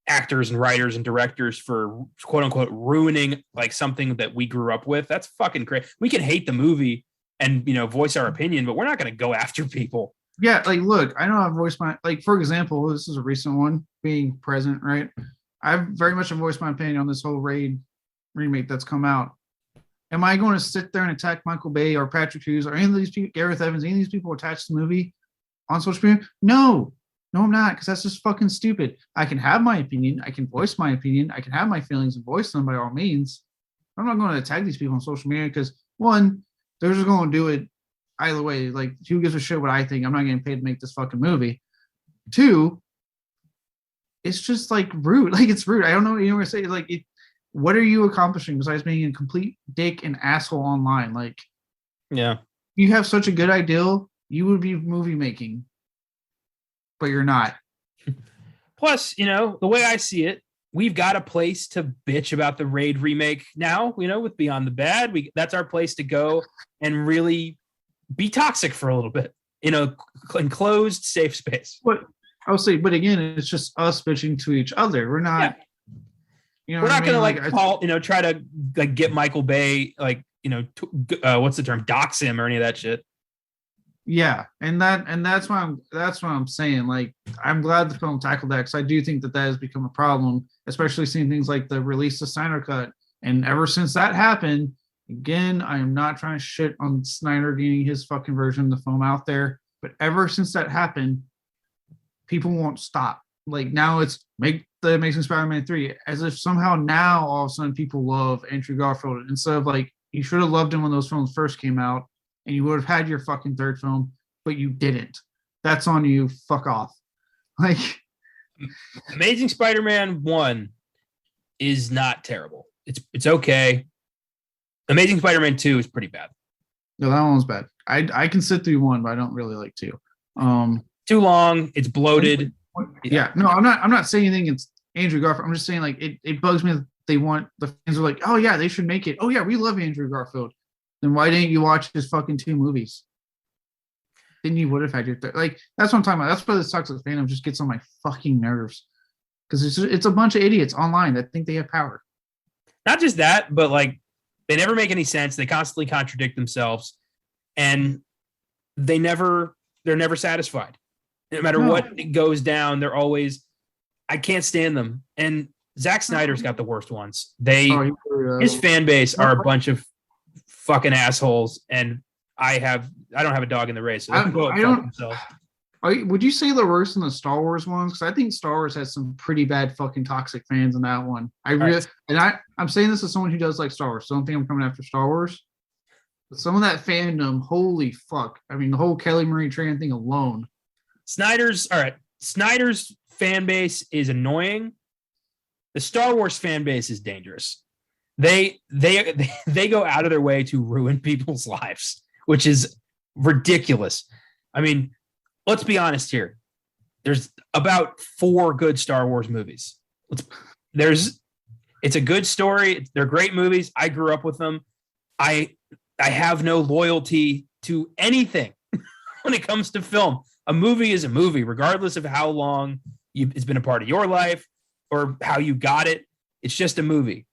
actors and writers and directors for quote unquote ruining like something that we grew up with. That's fucking crazy. We can hate the movie and, you know, voice our opinion, but we're not going to go after people. Yeah. Like, look, I know I've voiced for example, this is a recent one being present, right? I've very much voiced my opinion on this whole Raid remake that's come out. Am I going to sit there and attack Michael Bay or Patrick Hughes or any of these people, Gareth Evans, any of these people attached to the movie on social media? No, I'm not, because that's just fucking stupid. I can have my opinion. I can voice my opinion. I can have my feelings and voice them by all means. I'm not going to attack these people on social media because, one, they're just going to do it either way. Like, who gives a shit what I think? I'm not getting paid to make this fucking movie. Two, it's just like rude. Like, it's rude. I don't know what you're going to say. Like, what are you accomplishing besides being a complete dick and asshole online? Like, yeah, you have such a good ideal, you would be movie making, but you're not. Plus, you know, the way I see it, we've got a place to bitch about the Raid remake now, you know, with Beyond the Bad. That's our place to go and really be toxic for a little bit in a enclosed, safe space. But I'll say, but again, it's just us bitching to each other. We're not. Yeah. You know, we're not going to call, you know, try to like get Michael Bay, like, you know, what's the term, dox him or any of that shit. Yeah, and that's why I'm saying, like, I'm glad the film tackled that because I do think that has become a problem, especially seeing things like the release of Snyder Cut. And ever since that happened, again, I am not trying to shit on Snyder getting his fucking version of the film out there, but ever since that happened, people won't stop. Like, now it's make the Amazing Spider-Man 3, as if somehow now all of a sudden people love Andrew Garfield instead of like, you should have loved him when those films first came out and you would have had your fucking third film, but you didn't. That's on you. Fuck off. Like, Amazing Spider-Man 1 is not terrible. It's okay. Amazing Spider-Man 2 is pretty bad. No, that one was bad. I can sit through one, but I don't really like two. Too long. It's bloated. Yeah. No, I'm not saying anything. It's Andrew Garfield. I'm just saying like it bugs me that they want the fans are like, oh yeah, they should make it. Oh yeah, we love Andrew Garfield. Then why didn't you watch his fucking 2 movies? Then you would have had your like. That's what I'm talking about. That's why this toxic fandom just gets on my fucking nerves because it's a bunch of idiots online that think they have power. Not just that, but like they never make any sense. They constantly contradict themselves, and they're never satisfied. No matter what goes down, they're always. I can't stand them. And Zack Snyder's got the worst ones. His fan base are a bunch of fucking assholes, and I don't have a dog in the race. So they can go fuck themselves. Would you say the worst in the Star Wars ones? Because I think Star Wars has some pretty bad fucking toxic fans in that one. I'm saying this as someone who does like Star Wars. So I don't think I'm coming after Star Wars. But some of that fandom, holy fuck! I mean, the whole Kelly Marie Tran thing alone. Snyder's fan base is annoying. The Star Wars fan base is dangerous. They go out of their way to ruin people's lives, which is ridiculous. I mean, let's be honest here. There's about 4 good Star Wars movies. It's a good story. They're great movies. I grew up with them. I have no loyalty to anything when it comes to film. A movie is a movie, regardless of how long it's been a part of your life or how you got it. It's just a movie.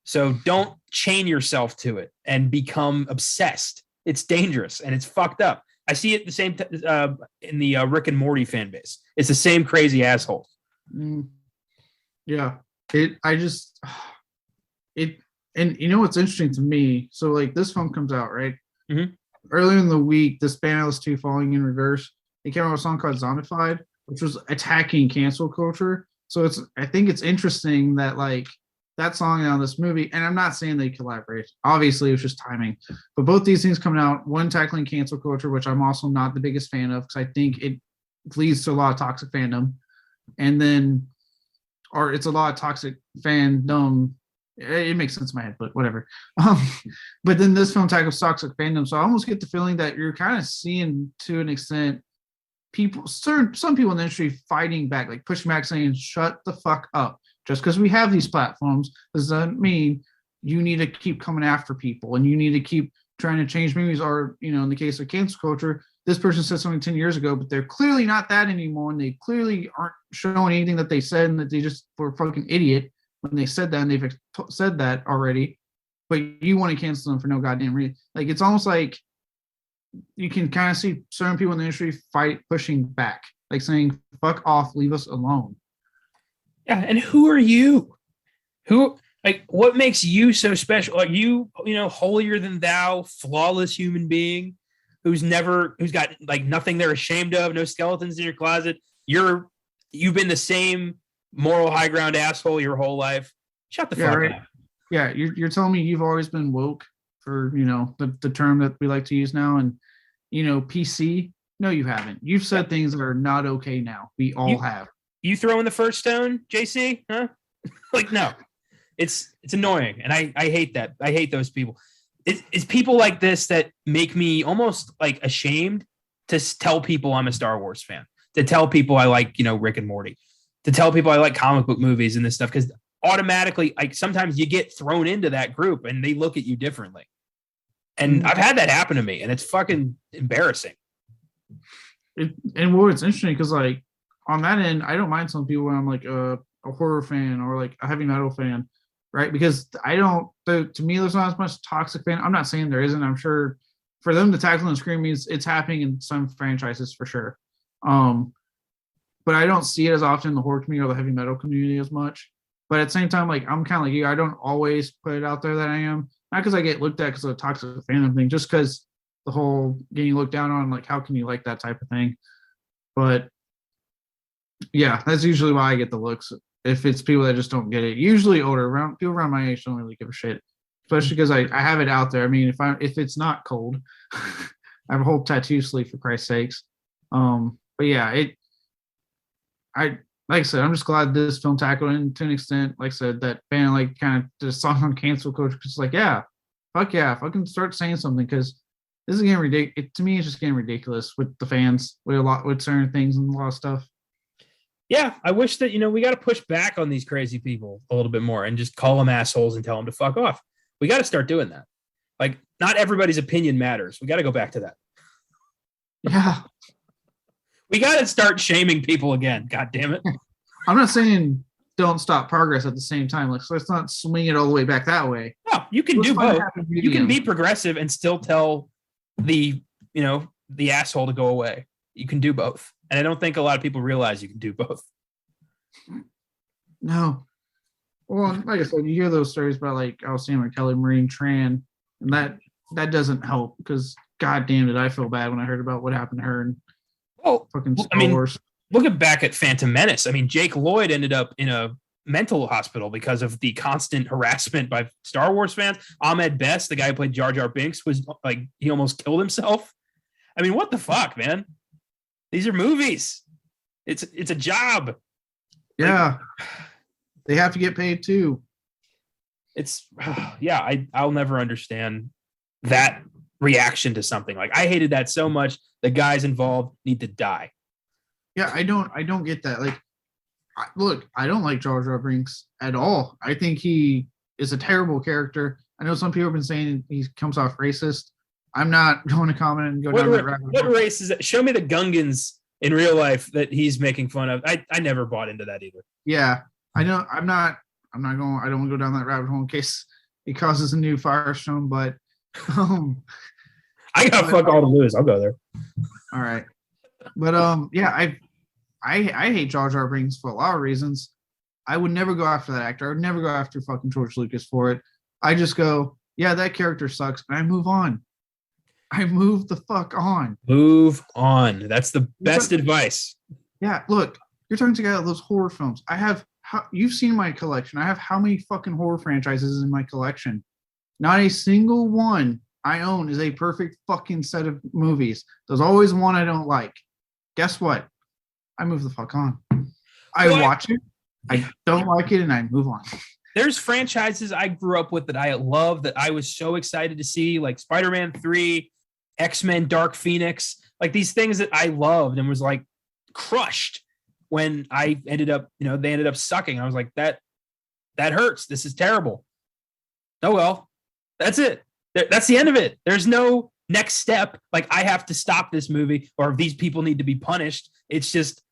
So don't chain yourself to it and become obsessed. It's dangerous and it's fucked up. I see it the same in the Rick and Morty fan base. It's the same crazy asshole. Yeah. And you know what's interesting to me? So like this film comes out, right? Mm-hmm. Earlier in the week, this band I was to Falling in Reverse, they came out with a song called Zombified, which was attacking cancel culture. So I think it's interesting that like that song on this movie, and I'm not saying they collaborate. Obviously, it was just timing. But both these things coming out, one tackling cancel culture, which I'm also not the biggest fan of because I think it leads to a lot of toxic fandom. And then, or it's a lot of toxic fandom. It makes sense in my head, but whatever. But then this film tackles toxic fandom. So I almost get the feeling that you're kind of seeing to an extent some people in the industry fighting back, like pushing back, saying, shut the fuck up. Just because we have these platforms doesn't mean you need to keep coming after people and you need to keep trying to change movies. Or, you know, in the case of cancel culture, this person said something 10 years ago, but they're clearly not that anymore. And they clearly aren't showing anything that they said and that they just were a fucking idiot when they said that. And they've said that already, but you want to cancel them for no goddamn reason. Like, it's almost like you can kind of see certain people in the industry pushing back, like saying, fuck off, leave us alone. Yeah, and who are you? What makes you so special? Are you holier than thou, flawless human being who's got like nothing they're ashamed of, no skeletons in your closet? You've been the same moral high ground asshole your whole life. Shut the fuck up. Yeah, you're telling me you've always been woke for, the term that we like to use now, and PC? No, you haven't. You've said things that are not okay now. We all have. You throwing the first stone, JC? Huh? Like, no. It's annoying, and I hate that. I hate those people. It's people like this that make me almost like ashamed to tell people I'm a Star Wars fan, to tell people I like, Rick and Morty, to tell people I like comic book movies and this stuff, because automatically, like, sometimes you get thrown into that group and they look at you differently. And I've had that happen to me, and it's fucking embarrassing. And what's interesting, because like on that end, I don't mind some people when I'm like a horror fan or like a heavy metal fan, right? Because to me, there's not as much toxic fan. I'm not saying there isn't. I'm sure for them to tackle and scream means it's happening in some franchises for sure. But I don't see it as often in the horror community or the heavy metal community as much. But at the same time, like, I'm kind of like you. I don't always put it out there that I am. Not because I get looked at because of the toxic fandom thing, just because the whole getting looked down on, like, how can you like that type of thing? But yeah, that's usually why I get the looks. If it's people that just don't get it, usually people around my age don't really give a shit, especially because I have it out there. I mean, if it's not cold, I have a whole tattoo sleeve for Christ's sakes. But yeah, like I said, I'm just glad this film tackled it to an extent. Like I said, that band like kind of did a song on cancel culture. It's like, yeah, fuck yeah, fucking start saying something because this is getting ridiculous. To me, it's just getting ridiculous with the fans with certain things and a lot of stuff. Yeah, I wish that we got to push back on these crazy people a little bit more and just call them assholes and tell them to fuck off. We got to start doing that. Like, not everybody's opinion matters. We got to go back to that. Yeah, we got to start shaming people again. God damn it! I'm not saying don't stop progress at the same time. Like, so let's not swing it all the way back that way. No, you can do both. You can be progressive and still tell the asshole to go away. You can do both. And I don't think a lot of people realize you can do both. No. Well, like I said, you hear those stories about like Alabama Kelly, Marine Tran, and that doesn't help because goddamn did I feel bad when I heard about what happened to her and fucking Star Wars. Look back at Phantom Menace. I mean, Jake Lloyd ended up in a mental hospital because of the constant harassment by Star Wars fans. Ahmed Best, the guy who played Jar Jar Binks, was like, he almost killed himself. I mean, what the fuck, man? These are movies. It's a job. Yeah. They have to get paid too. I'll never understand that reaction to something. Like, I hated that so much. The guys involved need to die. Yeah, I don't get that. Like, look, I don't like Jar Jar Binks at all. I think he is a terrible character. I know some people have been saying he comes off racist. I'm not going to comment and go down that rabbit hole. What race is that? Show me the Gungans in real life that he's making fun of. I never bought into that either. Yeah, I know. I don't want to go down that rabbit hole in case it causes a new firestorm, but I got fuck all to lose. I'll go there. All right. But I hate Jar Jar Binks for a lot of reasons. I would never go after that actor. I would never go after fucking George Lucas for it. I just go, yeah, that character sucks, and I move on. I move the fuck on. Move on. That's the best advice. Yeah, look, you're talking to a guy that loves horror films. You've seen my collection. I have how many fucking horror franchises in my collection? Not a single one I own is a perfect fucking set of movies. There's always one I don't like. Guess what? I move the fuck on. I watch it. I don't like it, and I move on. There's franchises I grew up with that I love that I was so excited to see, like Spider-Man 3, X-Men Dark Phoenix, like these things that I loved and was like crushed when I ended up, they ended up sucking. I was like, that hurts. This is terrible. Oh, well, that's it. That's the end of it. There's no next step. Like, I have to stop this movie or these people need to be punished. It's just,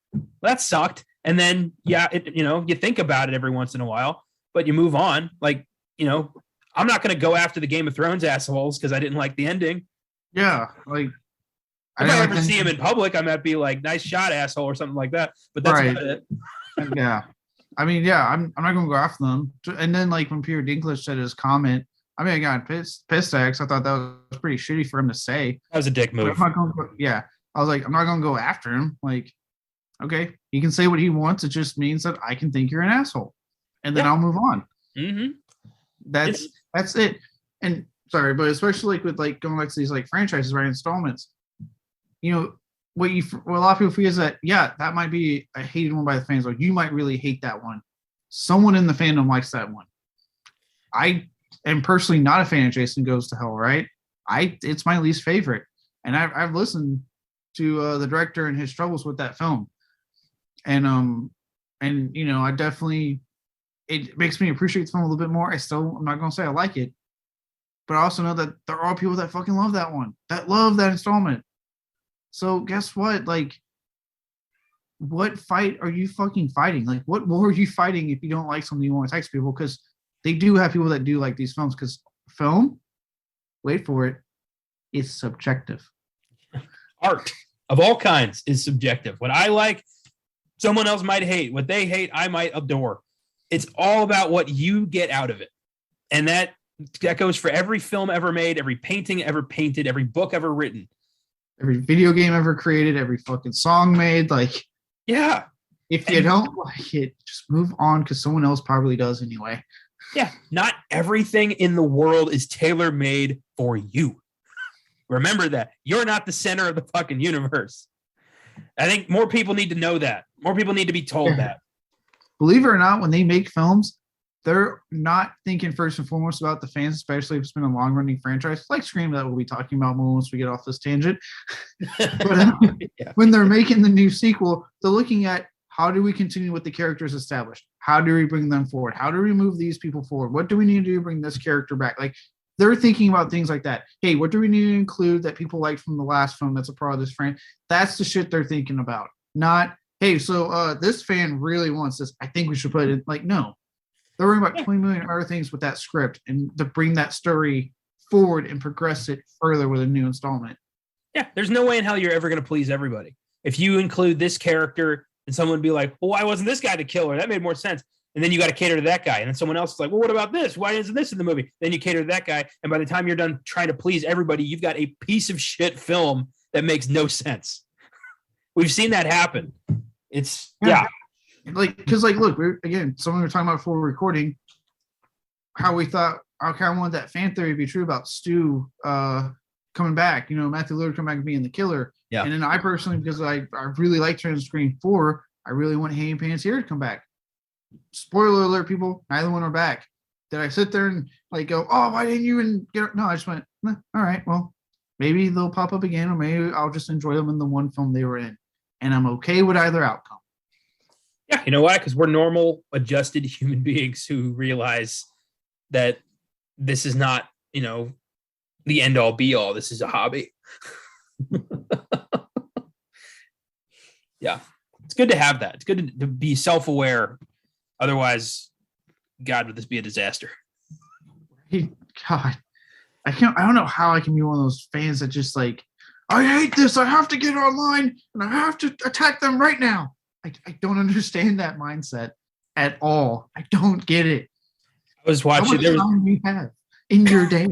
that sucked. And then, you think about it every once in a while, but you move on. Like, I'm not going to go after the Game of Thrones assholes because I didn't like the ending. Yeah, like if I ever see him in public, I might be like, "Nice shot, asshole," or something like that. But that's about it. Yeah, I mean, yeah, I'm not gonna go after them. And then, like when Peter Dinklage said his comment, I mean, I got pissed at because I thought that was pretty shitty for him to say. That was a dick move. I was like, I'm not gonna go after him. Like, okay, he can say what he wants. It just means that I can think you're an asshole, and then I'll move on. Mm-hmm. That's it. And sorry, but especially like with like going back to these like franchises, right? Installments. What a lot of people forget is that that might be a hated one by the fans. Like, you might really hate that one. Someone in the fandom likes that one. I am personally not a fan of Jason Goes to Hell, right? It's my least favorite, and I've listened to the director and his struggles with that film, and I definitely, it makes me appreciate the film a little bit more. I'm not gonna say I like it, but I also know that there are people that fucking love that one, that love that installment. So guess what? Like, what fight are you fucking fighting? Like, what war are you fighting if you don't like something you want to text people? Because they do have people that do like these films. Because film, wait for it, is subjective. Art of all kinds is subjective. What I like, someone else might hate. What they hate, I might adore. It's all about what you get out of it. And that goes for every film ever made, every painting ever painted, every book ever written. Every video game ever created, every fucking song made. Like, yeah. If you don't like it, just move on because someone else probably does anyway. Yeah. Not everything in the world is tailor-made for you. Remember that. You're not the center of the fucking universe. I think more people need to know that. More people need to be told that. Believe it or not, when they make films, they're not thinking first and foremost about the fans, especially if it's been a long running franchise like Scream that we'll be talking about more once we get off this tangent. But Yeah. when they're making the new sequel, they're looking at how do we continue with the characters established? How do we bring them forward? How do we move these people forward? What do we need to do to bring this character back? Like they're thinking about things like that. Hey, what do we need to include that people liked from the last film that's a part of this frame? That's the shit they're thinking about. Not, hey, so this fan really wants this. I think we should put it like, no. They're worrying about 20 million other things with that script and to bring that story forward and progress it further with a new installment. Yeah, there's no way in hell you're ever going to please everybody. If you include this character and someone would be like, well, why wasn't this guy the killer? That made more sense. And then you got to cater to that guy. And then someone else is like, well, what about this? Why isn't this in the movie? Then you cater to that guy. And by the time you're done trying to please everybody, you've got a piece of shit film that makes no sense. We've seen that happen. It's, yeah. Like, because, like, look, again, someone we were talking about before recording, how we thought, I kind of wanted that fan theory to be true about Stu coming back, Matthew Lillard coming back and being the killer. Yeah. And then I personally, because I really liked her in Scream 4, I really want Hayden Panettiere to come back. Spoiler alert, people, neither one are back. Did I sit there and like go, oh, why didn't you even get her? No, I just went, all right, well, maybe they'll pop up again, or maybe I'll just enjoy them in the one film they were in. And I'm okay with either outcome. Yeah, you know why? Because we're normal, adjusted human beings who realize that this is not, the end all be all. This is a hobby. Yeah, it's good to have that. It's good to be self-aware. Otherwise, God, would this be a disaster? God, I don't know how I can be one of those fans that just like, I hate this. I have to get online and I have to attack them right now. I don't understand that mindset at all. I don't get it. I was watching. How much time do you have in your day?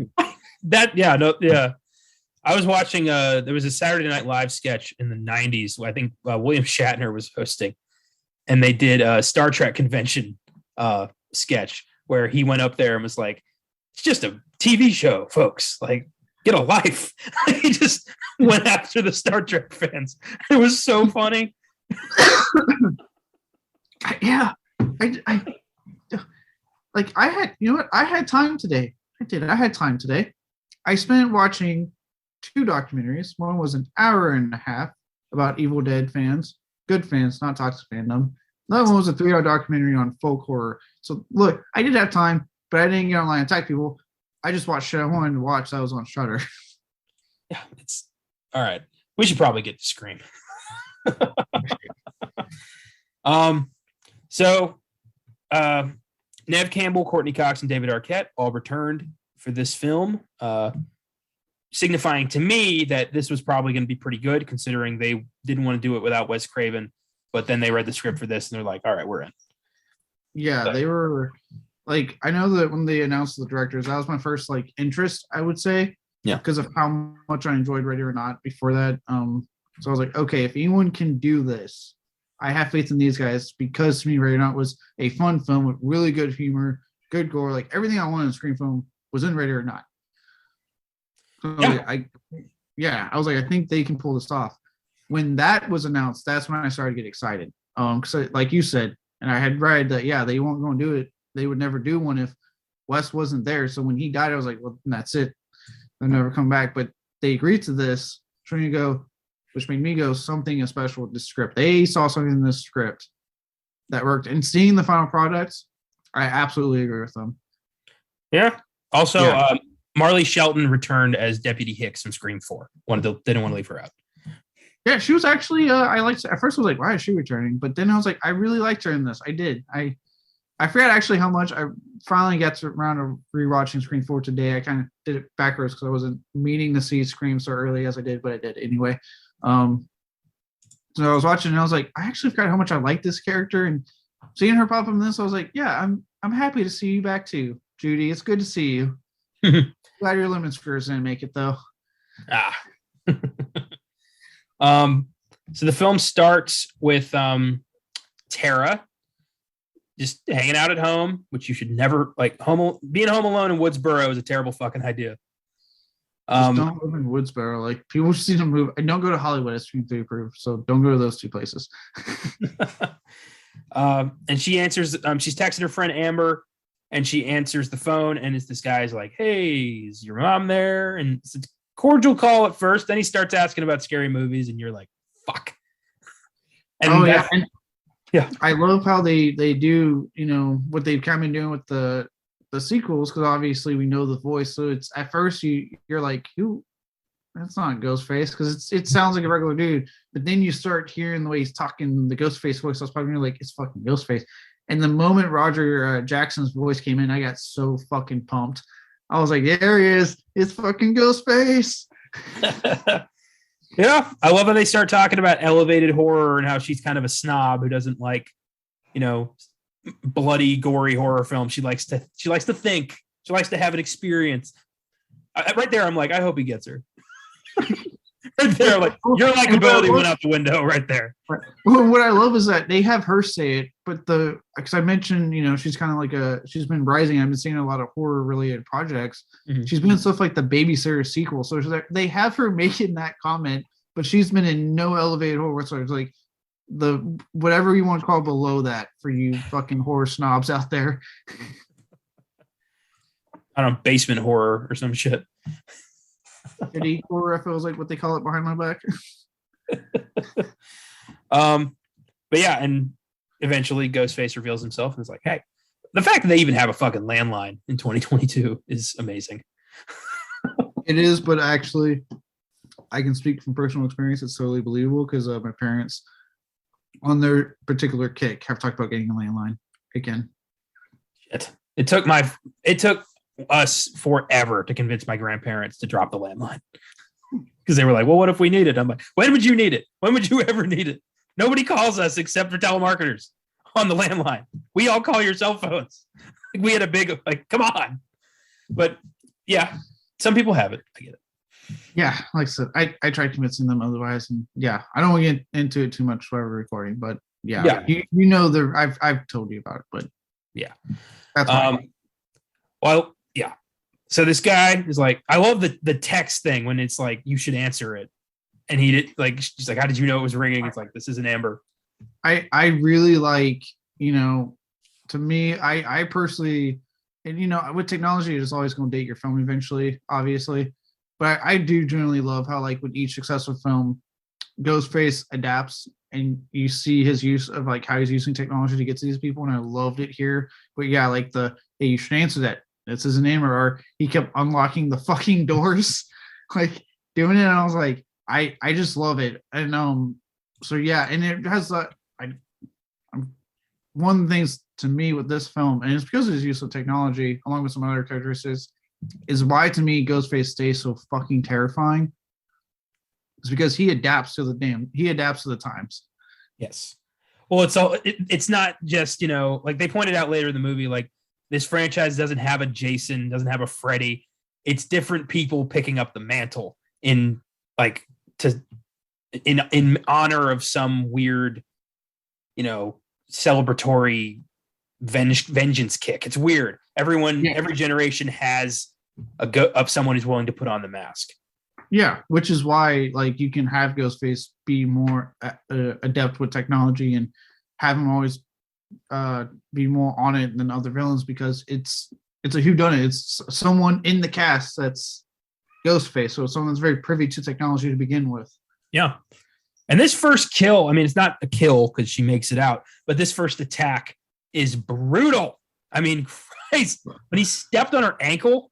I was watching. There was a Saturday Night Live sketch in the '90s. I think William Shatner was hosting, and they did a Star Trek convention sketch where he went up there and was like, "It's just a TV show, folks. Like, get a life." He just went after the Star Trek fans. It was so funny. I had time today. I had time today. I spent watching 2 documentaries. One was an hour and a half about Evil Dead fans, good fans, not toxic fandom. The other one was a 3-hour documentary on folk horror. So look, I did have time, but I didn't get online and attack people. I just watched shit I wanted to watch that was on Shudder. Yeah, it's all right. We should probably get to Scream. So Nev Campbell, Courtney Cox, and David Arquette all returned for this film, signifying to me that this was probably going to be pretty good, considering they didn't want to do it without Wes Craven, but then they read the script for this and they're like, all right, we're in. Yeah, they were like, I know that when they announced the directors, that was my first like interest, I would say. Yeah. Because of how much I enjoyed Ready or Not before that. So I was like, okay, if anyone can do this, I have faith in these guys, because to me, Ready or Not was a fun film with really good humor, good gore, like everything I wanted in a Scream film was in Ready or Not. So I was like, I think they can pull this off. When that was announced, that's when I started to get excited. Because like you said, and I had read that, they won't go and do it. They would never do one if Wes wasn't there. So when he died, I was like, well, that's it. They'll never come back. But they agreed to this, trying to go, which made me go, something is special with this script. They saw something in this script that worked. And seeing the final product, I absolutely agree with them. Yeah. Also, Marley Shelton returned as Deputy Hicks from Scream 4. Didn't want to leave her out. Yeah, she was actually, I liked, at first I was like, why is she returning? But then I was like, I really liked her in this. I did. I forgot actually how much I finally got around to rewatching Scream 4 today. I kind of did it backwards because I wasn't meaning to see Scream so early as I did, but I did anyway. So I was watching and I was like, I actually forgot how much I like this character, and seeing her pop up in this, I was like, yeah, I'm happy to see you back too, Judy. It's good to see you. Glad your lemon squares didn't make it though. So the film starts with Tara just hanging out at home, which you should never being home alone in Woodsboro is a terrible fucking idea. Just don't live in Woodsboro. Like, people just need to move. And don't go to Hollywood as Scream 3 approved. So don't go to those 2 places. And she answers, she's texting her friend Amber, and she answers the phone, and it's this guy's like, "Hey, is your mom there?" And it's a cordial call at first. Then he starts asking about scary movies, and you're like, "Fuck." And yeah, I love how they do, what they've kind of been doing with the sequels, because obviously we know the voice. So it's at first you're like, who? That's not Ghostface, because it sounds like a regular dude. But then you start hearing the way he's talking, the Ghostface voice. I was probably like, it's fucking Ghostface. And the moment Roger Jackson's voice came in, I got so fucking pumped. I was like, there he is. It's fucking Ghostface. Yeah, I love how they start talking about elevated horror and how she's kind of a snob who doesn't like, bloody, gory horror films. She likes to think. She likes to have an experience. Right there, I'm like, I hope he gets her. Right there, like, your likability went out the window right there. Well, what I love is that they have her say it, but because I mentioned, she's kind of like she's been rising. I've been seeing a lot of horror related projects. Mm-hmm. She's been in stuff like the Babysitter sequel. So they have her making that comment, but she's been in no elevated horror whatsoever. It's like the whatever you want to call below that for you fucking horror snobs out there. I don't know, basement horror or some shit. Shitty horror, I feel like what they call it behind my back. But yeah, and eventually Ghostface reveals himself and is like, hey, the fact that they even have a fucking landline in 2022 is amazing. It is, but actually, I can speak from personal experience. It's totally believable because my parents, on their particular kick, have talked about getting a landline again. Shit. It took us forever to convince my grandparents to drop the landline because they were like, well, what if we need it? I'm like, when would you need it? When would you ever need it? Nobody calls us except for telemarketers on the landline. We all call your cell phones. We had a big, come on. But yeah, some people have it. I get it. Yeah, like I said, I tried convincing them otherwise, and yeah, I don't want to get into it too much while we're recording, but yeah. I've told you about it, but yeah, that's fine. Well, yeah. So this guy is like, I love the text thing when it's like, you should answer it. And he did, like, she's like, how did you know it was ringing? It's like, this isn't Amber. I really like, to me, I personally, and with technology, it's always going to date your film eventually, obviously. But I do generally love how, like, with each successful film, Ghostface adapts and you see his use of, like, how he's using technology to get to these people. And I loved it here. But yeah, like hey, you should answer that. This is an Amber, or he kept unlocking the fucking doors, like doing it. And I was like, I just love it. And so yeah, and it has one of the things to me with this film, and it's because of his use of technology, along with some other characteristics, is why to me Ghostface stays so fucking terrifying. It's because he adapts to the times. Yes. Well, it's not just, like they pointed out later in the movie, like, this franchise doesn't have a Jason, doesn't have a Freddy. It's different people picking up the mantle in honor of some weird, celebratory vengeance kick. It's weird. Every generation has of someone who's willing to put on the mask. Yeah, which is why, like, you can have Ghostface be more adept with technology and have him always be more on it than other villains, because it's a whodunit. It's someone in the cast that's Ghostface, so someone's very privy to technology to begin with. Yeah, and this first kill, I mean, it's not a kill because she makes it out, but this first attack is brutal. I mean, Christ, when he stepped on her ankle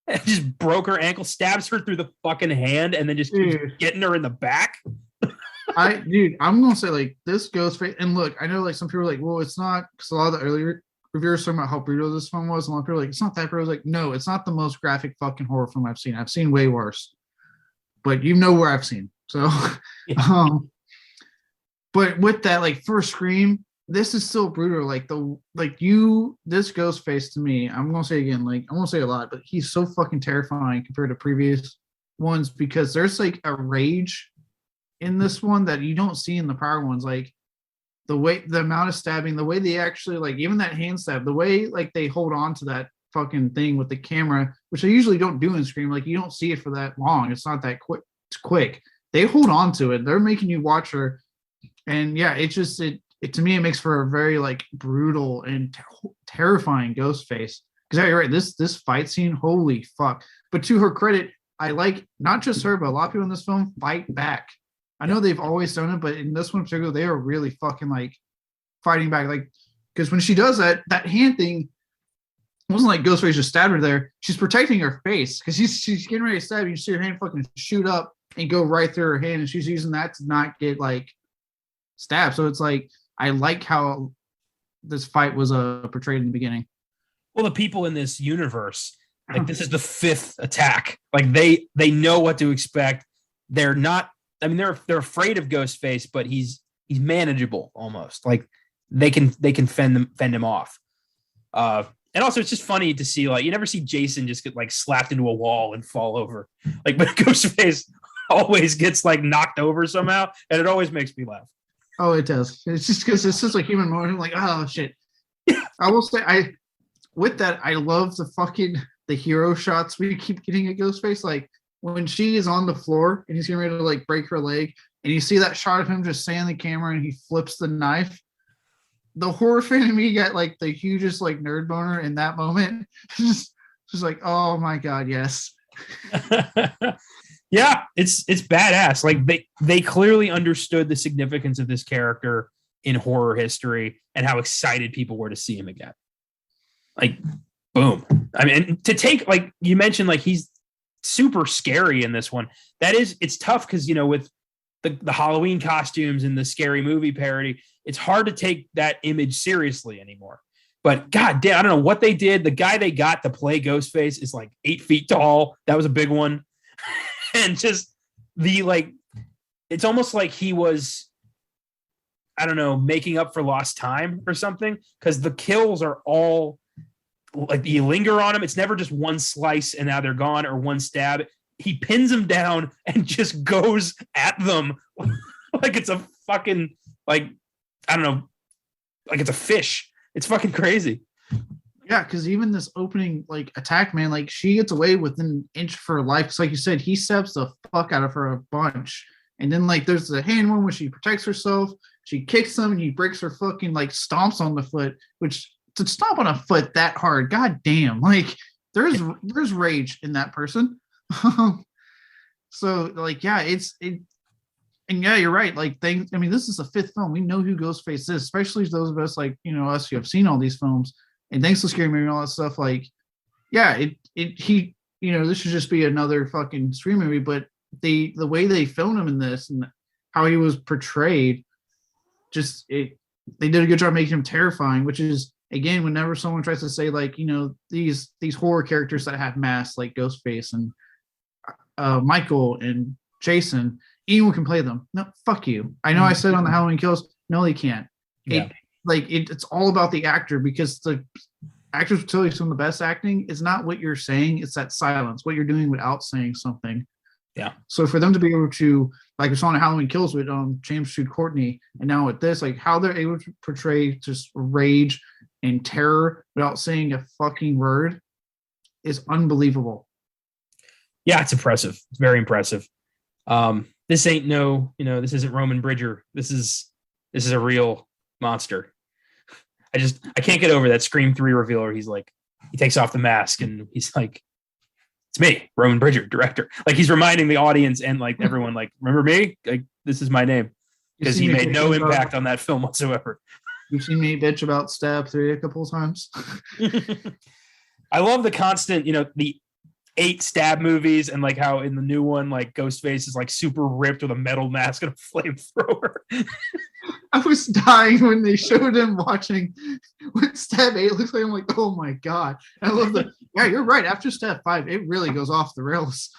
and just broke her ankle, stabs her through the fucking hand, and then just keeps getting her in the back. I'm gonna say, like, this Ghostface, and look, I know, like, some people are like, well, it's not, because a lot of the earlier reviewers talking about how brutal this film was, and a lot of people are like, it's not that brutal. Like, no, it's not the most graphic fucking horror film I've seen. I've seen way worse, but you know where I've seen. So, yeah. But with that, like, first Scream, this is still brutal. This Ghostface to me, I'm gonna say again, like, I won't say a lot, but he's so fucking terrifying compared to previous ones, because there's like a rage in this one that you don't see in the prior ones. Like, the amount of stabbing, the way they actually, like, even that hand stab, the way, like, they hold on to that fucking thing with the camera, which they usually don't do in Scream. Like, you don't see it for that long. It's not that quick. It's quick. They hold on to it. They're making you watch her. And yeah, it to me, it makes for a very like brutal and terrifying Ghostface. Because you're right, this fight scene, holy fuck. But to her credit, I like not just her, but a lot of people in this film fight back. I know they've always done it, but in this one in particular, they are really fucking like fighting back. Like, because when she does that hand thing, it wasn't like Ghostface just stabbed her there. She's protecting her face because she's getting ready to stab you. You see her hand fucking shoot up and go right through her hand, and she's using that to not get like stabbed. So it's like I like how this fight was portrayed in the beginning. Well, the people in this universe, like this is the 5th attack. Like they know what to expect. They're not. I mean, they're afraid of Ghostface, but he's manageable almost. Like they can fend him off. And also, it's just funny to see, like, you never see Jason just get like slapped into a wall and fall over. Like, but Ghostface always gets like knocked over somehow, and it always makes me laugh. Oh, it does. It's just because it's just like human emotion. Like, oh shit. I will say, I love the hero shots we keep getting at Ghostface. Like when she is on the floor and he's getting ready to like break her leg, and you see that shot of him just staying on the camera and he flips the knife. The horror fan in me got like the hugest like nerd boner in that moment. just like, oh my god, yes. Yeah, it's badass. Like they clearly understood the significance of this character in horror history and how excited people were to see him again. Like, boom. I mean, to take, like you mentioned, like he's super scary in this one. It's tough because, you know, with the Halloween costumes and the scary movie parody, it's hard to take that image seriously anymore. But god damn, I don't know what they did. The guy they got to play Ghostface is like 8 feet tall. That was a big one. And just it's almost like he was, I don't know, making up for lost time or something. Because the kills are all like you linger on them. It's never just one slice and now they're gone, or one stab. He pins them down and just goes at them like it's a fucking, like, I don't know, like it's a fish. It's fucking crazy. Yeah, because even this opening like attack, man, like she gets away within an inch of her life. Because like you said, he stabs the fuck out of her a bunch. And then like there's the hand one where she protects herself. She kicks him and he breaks her fucking like stomps on the foot, which to stomp on a foot that hard, god damn, like there's rage in that person. So like, yeah, and yeah, you're right. Like I mean, this is the 5th film. We know who Ghostface is, especially those of us like, you know, us who have seen all these films and thanks to Scary Movie and all that stuff. Like, yeah, he, you know, this should just be another fucking Scream movie, but the way they filmed him in this and how he was portrayed, they did a good job making him terrifying, which is, again, whenever someone tries to say like, you know, these horror characters that have masks like Ghostface and Michael and Jason, anyone can play them. No, fuck you. I know I said on the Halloween Kills, no, they can't. Yeah. It's all about the actor, because the actors will tell you some of the best acting is not what you're saying, it's that silence, what you're doing without saying something. Yeah. So for them to be able to, like we saw in Halloween Kills with James Jude Courtney, and now with this, like how they're able to portray just rage and terror without saying a fucking word is unbelievable. Yeah, it's impressive. It's very impressive. This ain't this isn't Roman Bridger. This is a real monster. I can't get over that Scream 3 reveal where he takes off the mask and he's like, it's me, Roman Bridger, director. Like he's reminding the audience and like everyone, like, remember me? Like this is my name. Because he made no impact on that film whatsoever. You've seen me bitch about Stab 3 a couple of times. I love the constant, the 8 Stab movies, and like how in the new one, like Ghostface is like super ripped with a metal mask and a flamethrower. I was dying when they showed him watching what Stab 8 looks like. I'm like, oh my god. And I love yeah, you're right. After Stab 5, it really goes off the rails.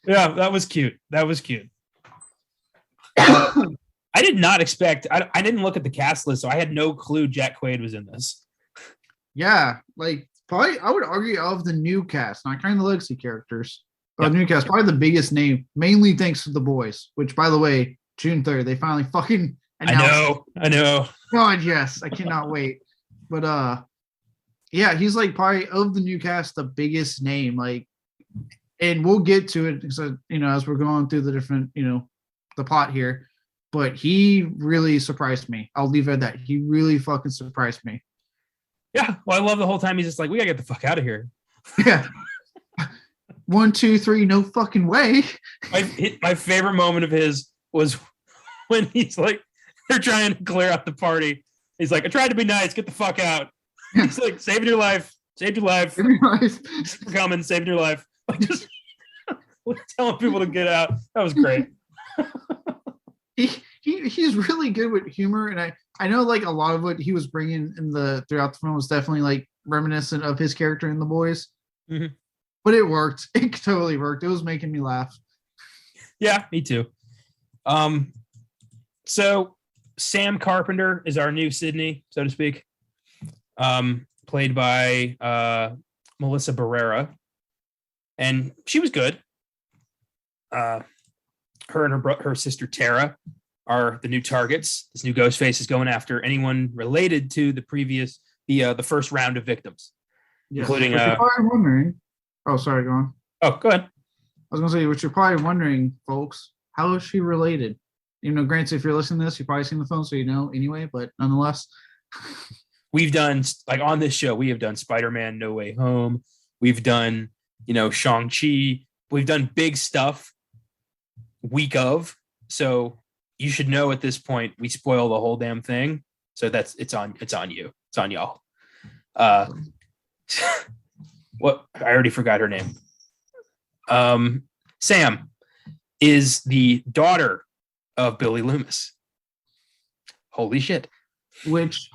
Yeah, that was cute. I did not expect, I didn't look at the cast list, so I had no clue Jack Quaid was in this. Yeah, like probably I would argue of the new cast, not kind of the legacy characters. But the new cast, probably the biggest name, mainly thanks to The Boys, which by the way, June 3rd, they finally fucking announced. I know. God, yes, I cannot wait. But yeah, he's like probably of the new cast the biggest name. Like, and we'll get to it because as we're going through the different, the plot here. but he really surprised me. I'll leave it at that. He really fucking surprised me. Yeah. Well, I love the whole time he's just like, we gotta get the fuck out of here. Yeah. 1, 2, 3, no fucking way. My favorite moment of his was when he's like, they're trying to clear out the party. He's like, I tried to be nice, get the fuck out. He's like, saving your life, saved your life. Thanks for coming, saving your life. Like, just telling people to get out. That was great. He's really good with humor, and I know like a lot of what he was bringing throughout the film was definitely like reminiscent of his character in The Boys. Mm-hmm. But it worked. It totally worked. It was making me laugh. Yeah, me too. So Sam Carpenter is our new Sydney, so to speak. Played by Melissa Barrera. And she was good. Her and her sister Tara are the new targets. This new Ghostface is going after anyone related to the first round of victims, including. You're probably wondering. Oh, sorry, go on. Oh, go ahead. I was gonna say, what you're probably wondering, folks, how is she related? You know, granted, if you're listening to this, you've probably seen the film, so you know anyway. But nonetheless, we've done like on this show, we have done Spider-Man: No Way Home. We've done, Shang-Chi. We've done big stuff. Week of, so you should know at this point we spoil the whole damn thing. So it's on you. It's on y'all. What I already forgot her name. Sam is the daughter of Billy Loomis. Holy shit. Which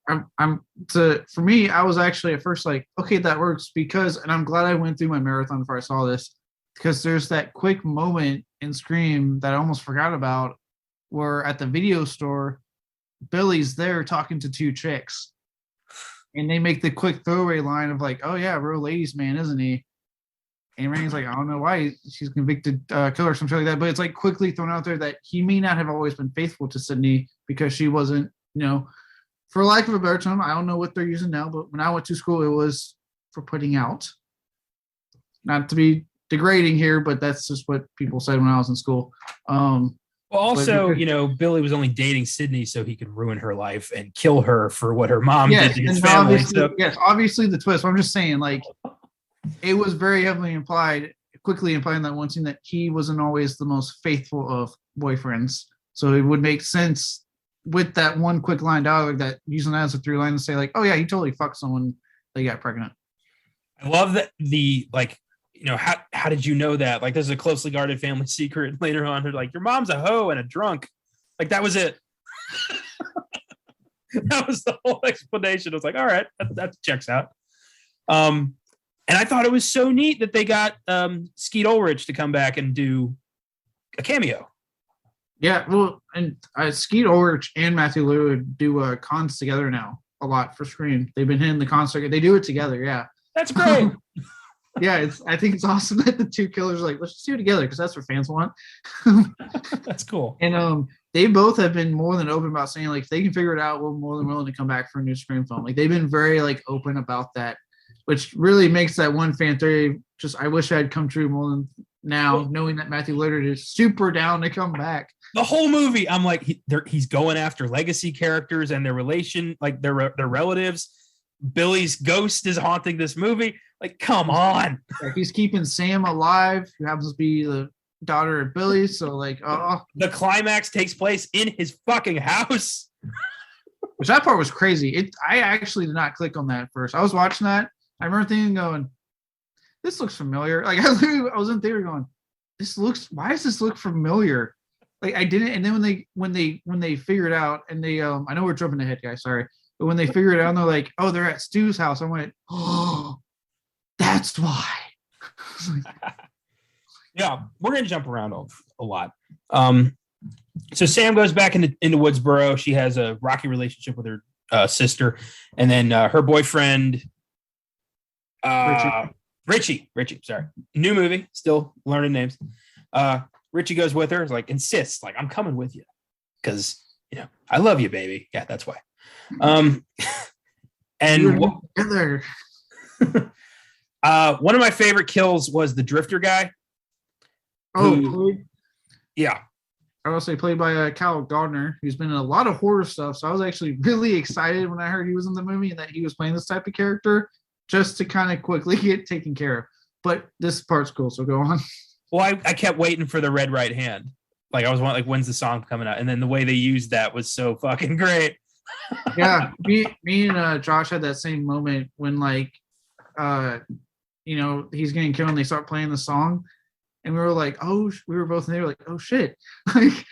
for me, I was actually at first like, okay, that works because, and I'm glad I went through my marathon before I saw this, because there's that quick moment in Scream that I almost forgot about where at the video store, Billy's there talking to two chicks. And they make the quick throwaway line of like, oh yeah, real ladies man, isn't he? And Rainey's like, I don't know why she's convicted killer or something like that. But it's like quickly thrown out there that he may not have always been faithful to Sydney because she wasn't, for lack of a better term, I don't know what they're using now, but when I went to school, it was for putting out. Not to be degrading here, but that's just what people said when I was in school. Well, also, Billy was only dating Sydney so he could ruin her life and kill her for what her mom did to his family. Yes, obviously the twist. I'm just saying, like, it was very heavily quickly implying that one scene that he wasn't always the most faithful of boyfriends. So it would make sense with that one quick line dialogue that using that as a through line to say like, oh yeah, he totally fucked someone that got pregnant. I love that how did you know that? Like, there's a closely guarded family secret. Later on, they're like, your mom's a hoe and a drunk. Like, that was it. That was the whole explanation. I was like, all right, that checks out. And I thought it was so neat that they got Skeet Ulrich to come back and do a cameo. Yeah, well, and Skeet Ulrich and Matthew Lillard do cons together now a lot for Scream. They've been hitting the concert. They do it together, yeah. That's great. Yeah, I think it's awesome that the two killers are like, let's just do it together because that's what fans want. That's cool. And they both have been more than open about saying like if they can figure it out, we're more than willing to come back for a new Scream film. Like they've been very like open about that, which really makes that one fan theory just I wish I had come true more than now, knowing that Matthew Lillard is super down to come back. The whole movie, I'm like, he's going after legacy characters and their relation, like their relatives. Billy's ghost is haunting this movie. Like, come on. He's keeping Sam alive, who happens to be the daughter of Billy. So, like, the climax takes place in his fucking house. Which that part was crazy. I actually did not click on that at first. I was watching that. I remember thinking, going, "This looks familiar." Like, I was in theater going, "Why does this look familiar?" Like, I didn't. And then when they figured out, and they, I know we're jumping ahead, guys. Sorry. But when they figured it out, and they're like, "Oh, they're at Stu's house." I went, "Oh, that's why." Yeah, we're gonna jump around a lot. So Sam goes back into Woodsboro. She has a rocky relationship with her sister, and then her boyfriend, Richie. Sorry, new movie, still learning names. Richie goes with her, like insists, like I'm coming with you because I love you, baby. Yeah, that's why. And one of my favorite kills was the drifter guy. Oh, yeah. I will say played by Cal Gardner, who's been in a lot of horror stuff. So I was actually really excited when I heard he was in the movie and that he was playing this type of character, just to kind of quickly get taken care of. But this part's cool, so go on. Well, I kept waiting for the Red Right Hand. Like I was like, when's the song coming out? And then the way they used that was so fucking great. Yeah, me and Josh had that same moment when he's getting killed and they start playing the song. And we were like, we were both in there like, oh shit. Like,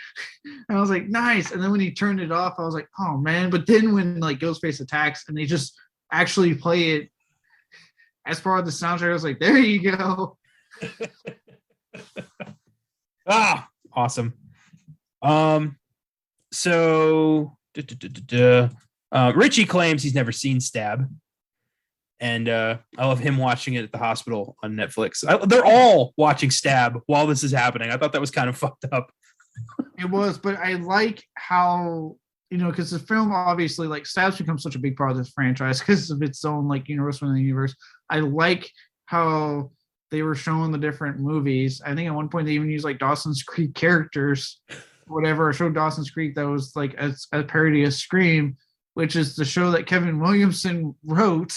and I was like, nice. And then when he turned it off, I was like, oh man. But then when like Ghostface attacks and they just actually play it as part of the soundtrack, I was like, there you go. Awesome. So Richie claims he's never seen Stab. And I love him watching it at the hospital on Netflix. They're all watching Stab while this is happening. I thought that was kind of fucked up. It was, but I like how, because the film obviously, like, Stab's become such a big part of this franchise because of its own, like, universe within the universe. I like how they were showing the different movies. I think at one point they even used, like, Dawson's Creek characters, whatever. I showed Dawson's Creek that was, like, a parody of Scream, which is the show that Kevin Williamson wrote.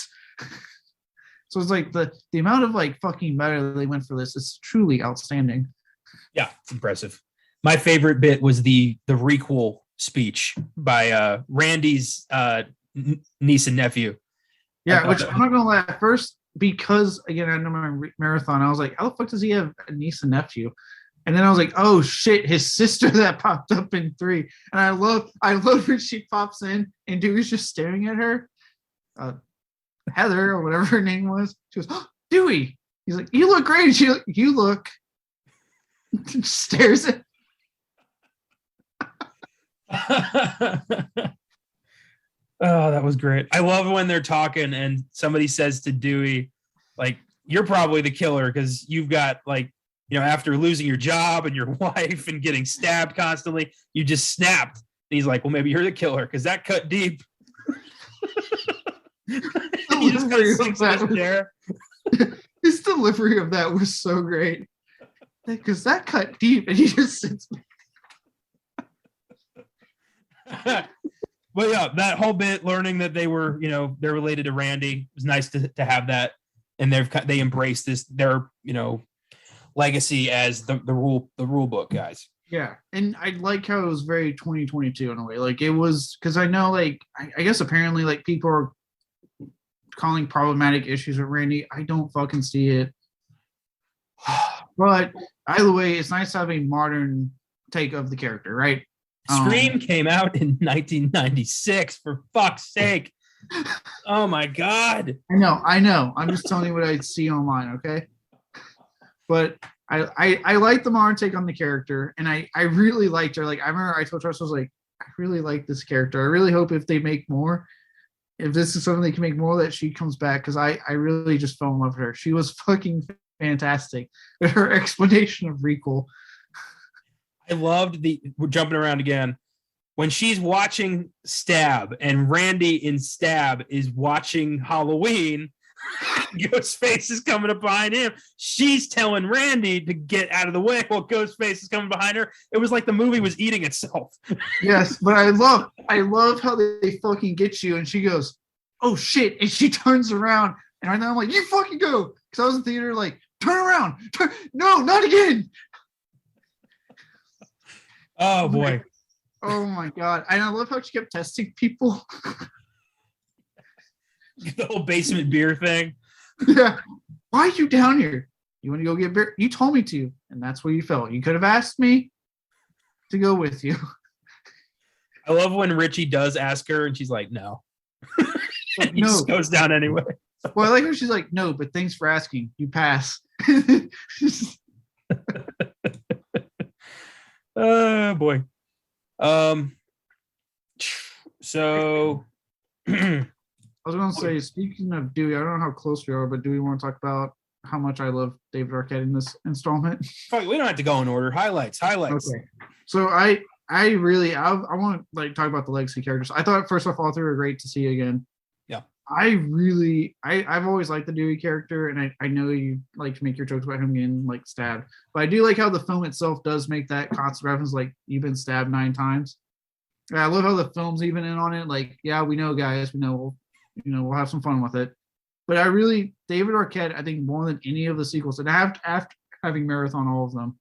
So it's like the amount of like fucking meta they went for this is truly outstanding. Yeah, it's impressive. My favorite bit was the requel speech by Randy's niece and nephew. Yeah, which I'm not gonna lie, at first, because again I know my marathon, I was like, how the fuck does he have a niece and nephew? And then I was like, oh shit, his sister that popped up in 3. And I love when she pops in and Dewey's just staring at her. Heather or whatever her name was. She goes, oh, Dewey. He's like, you look great. She you look. Stares at. Oh, that was great. I love when they're talking and somebody says to Dewey, like, you're probably the killer because you've got like, after losing your job and your wife and getting stabbed constantly, you just snapped. And he's like, well, maybe you're the killer because that cut deep. His delivery of that was so great because that cut deep and he just sits. Well, yeah, that whole bit, learning that they were, they're related to Randy, it was nice to have that, and they embrace this their legacy as the rule book guys. Yeah, and I like how it was very 2022 in a way. Like it was because I know, like I guess apparently like people are calling problematic issues with Randy. I don't fucking see it. But either way, it's nice to have a modern take of the character, right? Scream came out in 1996, for fuck's sake. Oh my God. I know. I'm just telling you what I see online, okay? But I like the modern take on the character, and I really liked her. Like I remember I told Trust, I was like, I really like this character. I really hope if they make more, if this is something they can make more, that she comes back, because I really just fell in love with her. She was fucking fantastic. Her explanation of recall. I loved we're jumping around again. When she's watching Stab and Randy in Stab is watching Halloween, Ghostface is coming up behind him. She's telling Randy to get out of the way while Ghostface is coming behind her. It was like the movie was eating itself. Yes, but I love how they fucking get you, and she goes, oh shit, and she turns around, and right now I'm like, you fucking go, because I was in theater like, turn around, no, not again. Oh boy. Oh my God. And I love how she kept testing people. The whole basement beer thing. Yeah. Why are you down here? You want to go get beer? You told me to, and that's where you fell. You could have asked me to go with you. I love when Richie does ask her and she's like, no. Like, he just goes down anyway. Well, I like when she's like, no, but thanks for asking. You pass. Oh boy. So I was going to say, speaking of Dewey, I don't know how close we are, but do we want to talk about how much I love David Arquette in this installment? Fuck, we don't have to go in order. Highlights. Okay. So I want to like talk about the legacy characters. I thought first off, all three were great to see again. Yeah. I've always liked the Dewey character, and I know you like to make your jokes about him getting like stabbed, but I do like how the film itself does make that constant reference, like you've been stabbed 9 times. And I love how the film's even in on it. Like, yeah, we know, guys, we know, we'll have some fun with it. But David Arquette, I think more than any of the sequels, and after having marathon all of them,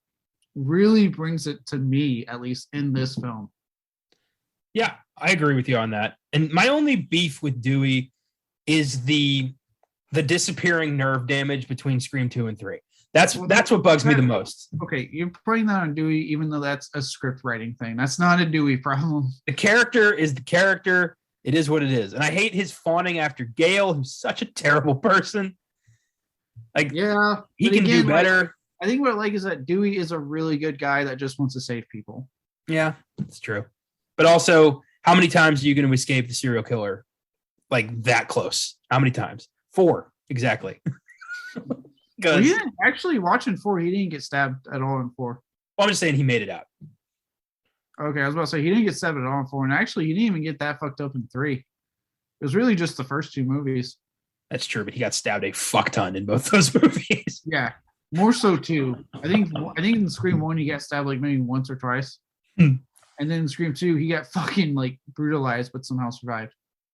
really brings it to me, at least in this film. Yeah, I agree with you on that. And my only beef with Dewey is the disappearing nerve damage between Scream 2 and 3. That's what bugs me the most. Okay, you're putting that on Dewey, even though that's a script writing thing. That's not a Dewey problem. The character is the character. It is what it is. And I hate his fawning after Gale, who's such a terrible person. Like, yeah, he can do better. Like, I think what I like is that Dewey is a really good guy that just wants to save people. Yeah, that's true. But also, how many times are you going to escape the serial killer? Like that close? How many times? 4, exactly. Well, he didn't actually watching 4. He didn't get stabbed at all in 4. Well, I'm just saying he made it out. Okay, I was about to say he didn't get stabbed at all in 4, and actually he didn't even get that fucked up in 3. It was really just the first 2 movies. That's true, but he got stabbed a fuck ton in both those movies. Yeah, more so too. I think in Scream 1 he got stabbed like maybe once or twice, and then in Scream 2 he got fucking like brutalized, but somehow survived.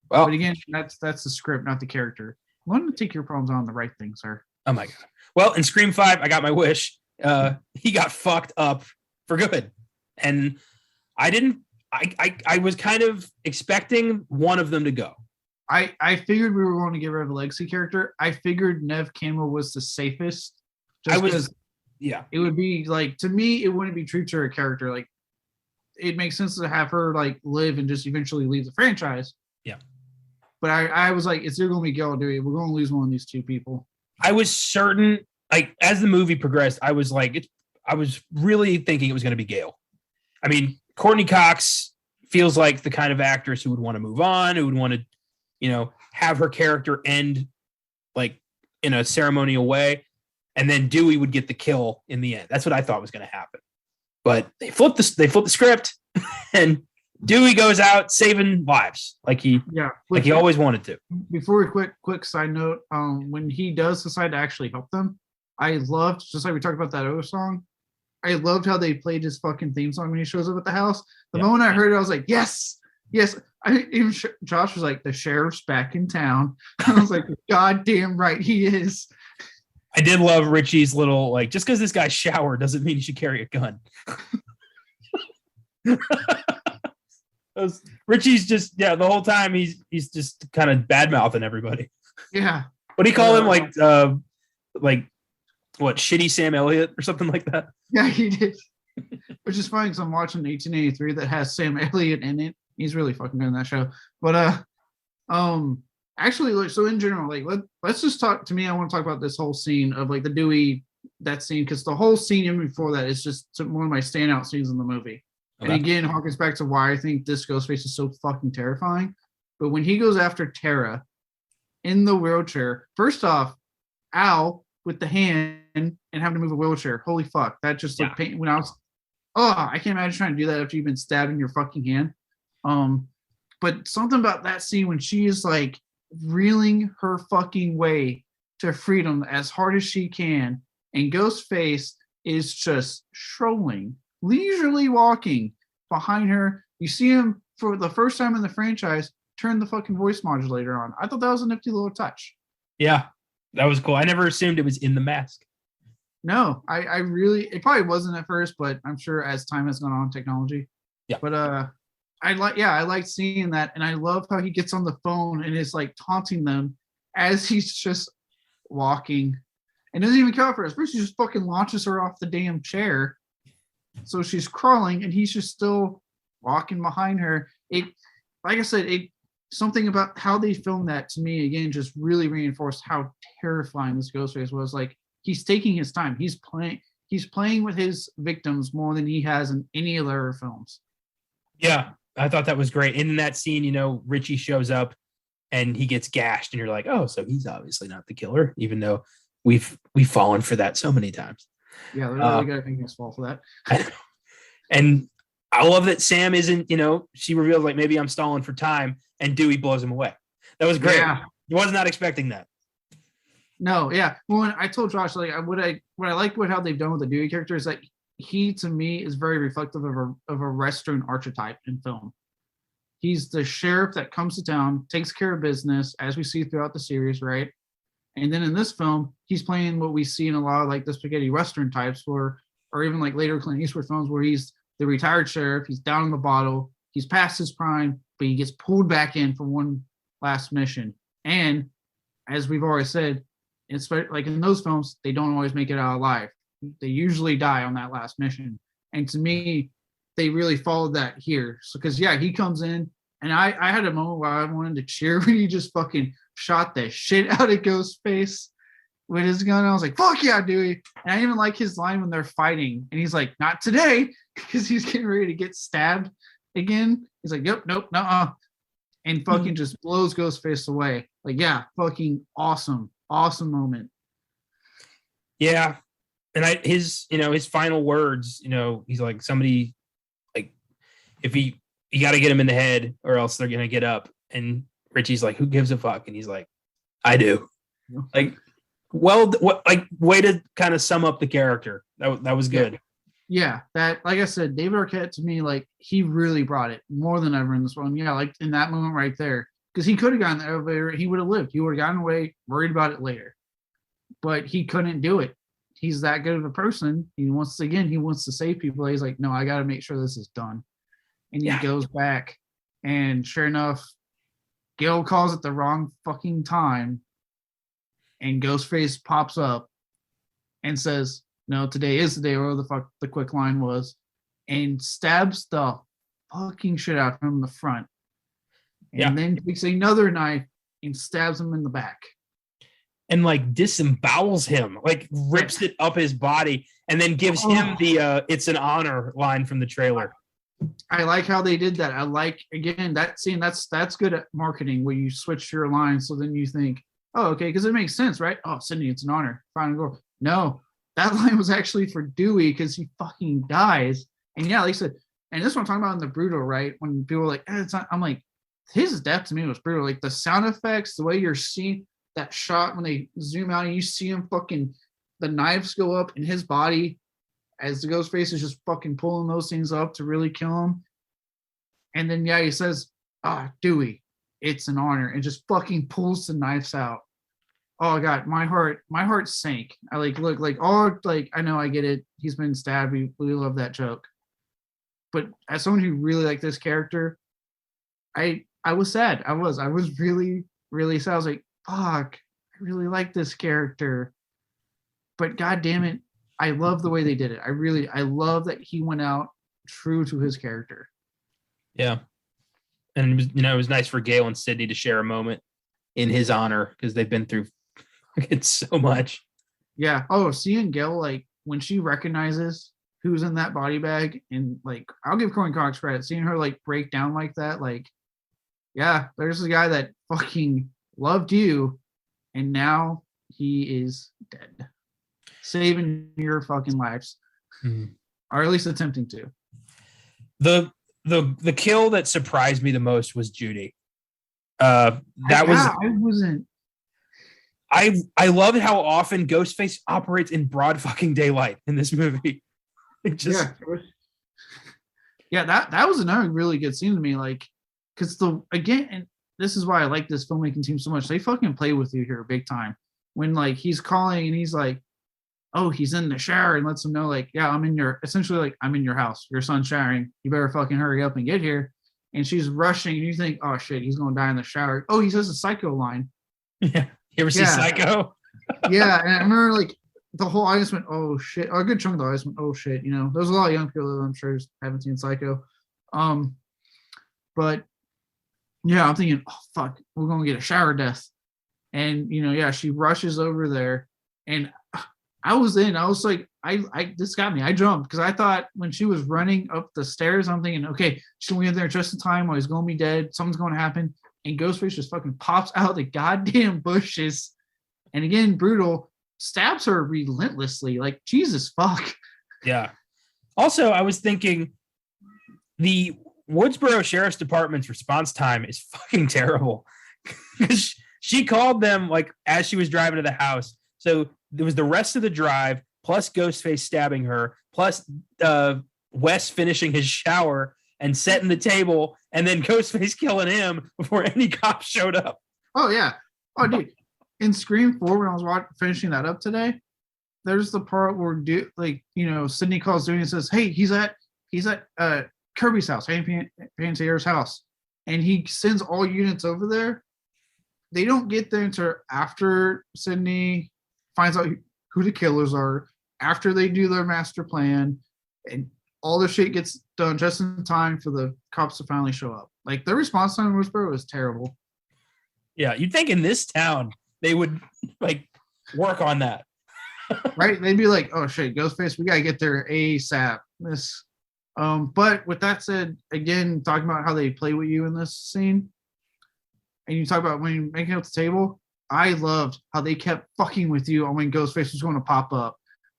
Well, but again, that's the script, not the character. Learn to take your problems on the right thing, sir. Oh my god. Well, in Scream 5, I got my wish. He got fucked up for good, and I was kind of expecting one of them to go. I figured we were going to get rid of a legacy character. I figured Neve Campbell was the safest. Yeah. It would be like, to me, it wouldn't be true to her character. Like, it makes sense to have her like live and just eventually leave the franchise. Yeah. But I was like, it's either going to be Gale or Dewey. We're going to lose one of these 2 people. I was certain, like, as the movie progressed, I was really thinking it was going to be Gale. I mean, Courtney Cox feels like the kind of actress who would want to move on, who would want to, have her character end like in a ceremonial way, and then Dewey would get the kill in the end. That's what I thought was going to happen. But they flipped the script, and Dewey goes out saving lives like he always wanted to. Before we quick side note, when he does decide to actually help them, I loved, just like we talked about that other song, I loved how they played his fucking theme song when he shows up at the house. The moment I heard it, I was like, yes. Even Josh was like, the sheriff's back in town. I was like, God damn right he is. I did love Richie's little, like, just because this guy showered doesn't mean he should carry a gun. Richie's just, the whole time he's just kind of bad mouthing everybody. Yeah. What do you call him? Like what, shitty Sam Elliott or something like that? Yeah, he did. Which is funny because I'm watching 1883 that has Sam Elliott in it. He's really fucking good in that show. But actually, like, so in general, like, let's just talk. To me, I want to talk about this whole scene of like the Dewey, that scene, because the whole scene even before that is just one of my standout scenes in the movie. Okay. And again, harkens back to why I think this Ghostface is so fucking terrifying. But when he goes after Tara in the wheelchair, first off, Al with the hand and having to move a wheelchair. Holy fuck. That just like pain when I was, I can't imagine trying to do that after you've been stabbed in your fucking hand. But something about that scene when she is like reeling her fucking way to freedom as hard as she can, and Ghostface is just strolling, leisurely walking behind her. You see him for the first time in the franchise turn the fucking voice modulator on. I thought that was a nifty little touch. Yeah, that was cool. I never assumed it was in the mask. No, I really, it probably wasn't at first, but I'm sure as time has gone on, technology. Yeah. But I like seeing that, and I love how he gets on the phone and is like taunting them as he's just walking, and doesn't even count for us. First, he just fucking launches her off the damn chair, so she's crawling, and he's just still walking behind her. It, like I said, something about how they filmed that to me again just really reinforced how terrifying this Ghostface was. Like, he's taking his time. He's playing with his victims more than he has in any of their films. Yeah, I thought that was great. And in that scene, Richie shows up and he gets gashed, and you're like, oh, so he's obviously not the killer, even though we've fallen for that so many times. Yeah, they're really good at making us fall for that. And I love that Sam isn't, she reveals like, maybe I'm stalling for time, and Dewey blows him away. That was great. Was not expecting that. No, yeah. Well, I told Josh, like, what I like what how they've done with the Dewey character is that he, to me, is very reflective of a Western archetype in film. He's the sheriff that comes to town, takes care of business, as we see throughout the series, right? And then in this film, he's playing what we see in a lot of like the spaghetti Western types, or even like later Clint Eastwood films, where he's the retired sheriff, he's down in the bottle, he's past his prime, but he gets pulled back in for one last mission. And as we've always said, it's like in those films, they don't always make it out alive. They usually die on that last mission. And to me, they really followed that here. So, because yeah, he comes in, and I had a moment where I wanted to cheer when he just fucking shot the shit out of Ghostface with his gun. I was like, fuck yeah, Dewey. And I even like his line when they're fighting, and he's like, not today, because he's getting ready to get stabbed again. He's like, yep, nope, nuh-uh. And fucking just blows Ghostface away. Like, yeah, fucking awesome moment. Yeah. And his final words, he's like, somebody, like, if you got to get him in the head or else they're going to get up. And Richie's like, who gives a fuck? And he's like, I do. Like, well, way to kind of sum up the character. That was good. Yeah, that, like I said, David Arquette, to me, like, he really brought it more than ever in this one. Yeah, like in that moment right there, because he could have gotten the elevator, he would have lived. He would have gotten away, worried about it later, but he couldn't do it. He's that good of a person. He wants to save people. He's like, no, I got to make sure this is done. And he goes back, and sure enough, Gil calls at the wrong fucking time, and Ghostface pops up and says, no, today is the day, or the fuck the quick line was, and stabs the fucking shit out from the front. And then takes another knife and stabs him in the back. And like disembowels him, like rips it up his body, and then gives him the it's an honor line from the trailer. I like how they did that. I like, again, that scene, that's good at marketing, where you switch your lines, so then you think, oh, okay, because it makes sense, right? Oh, Sydney, it's an honor. Final goal. No, that line was actually for Dewey, because he fucking dies. And yeah, like I said, and this one I'm talking about in the brutal, right? When people are like, it's not, I'm like, his death to me was brutal. Like the sound effects, the way you're seeing that shot when they zoom out and you see him fucking, the knives go up in his body as the Ghostface is just fucking pulling those things up to really kill him. And then, yeah, he says, Dewey, it's an honor, and just fucking pulls the knives out. Oh God, my heart sank. I look, I know, I get it. He's been stabbed. We love that joke. But as someone who really liked this character, I was sad. I was really, really sad. I was like, fuck, I really like this character. But God damn it, I love the way they did it. I love that he went out true to his character. Yeah. And it was nice for Gail and Sydney to share a moment in his honor, because they've been through so much. Yeah. Oh, seeing Gail, like, when she recognizes who's in that body bag, and like, I'll give Coen Cox credit, seeing her like break down like that, like, yeah, there's a guy that fucking loved you, and now he is dead, saving your fucking lives, or at least attempting to. The kill that surprised me the most was Judy. I love how often Ghostface operates in broad fucking daylight in this movie. That was another really good scene to me, like, because and this is why I like this filmmaking team so much. They fucking play with you here big time. When like he's calling and he's like, oh, he's in the shower, and lets him know, like, yeah, I'm in your house. Your son's showering. You better fucking hurry up and get here. And she's rushing, and you think, oh shit, he's gonna die in the shower. Oh, he says a Psycho line. Yeah. You ever see Psycho? Yeah, and I remember like the whole audience went, oh shit. A good chunk of the audience went, oh shit. There's a lot of young people that I'm sure haven't seen Psycho. But yeah, I'm thinking, oh fuck, we're gonna get a shower death. And she rushes over there, and I was like, this got me. I jumped, because I thought when she was running up the stairs, I'm thinking, okay, she's gonna get there just in time, or he's gonna be dead, something's gonna happen. And Ghostface just fucking pops out of the goddamn bushes, and again, brutal, stabs her relentlessly. Like, Jesus fuck. Yeah. Also, I was thinking the Woodsboro Sheriff's Department's response time is fucking terrible. Because she called them like as she was driving to the house. So there was the rest of the drive, plus Ghostface stabbing her, plus Wes finishing his shower and setting the table, and then Ghostface killing him before any cops showed up. Oh yeah. Oh dude. In Scream 4, when I was finishing that up today, there's the part where Sidney calls Dewey and says, "Hey, he's at Kirby's house, Hank Pantier's house," and he sends all units over there. They don't get there until after Sidney finds out who the killers are, after they do their master plan, and all the shit gets done just in time for the cops to finally show up. Like, their response time in Whisper was terrible. Yeah, you'd think in this town they would like work on that. Right? They'd be like, "Oh shit, Ghostface, we gotta get there ASAP." But with that said, again, talking about how they play with you in this scene, and you talk about when you're making up the table, I loved how they kept fucking with you on when Ghostface was going to pop up.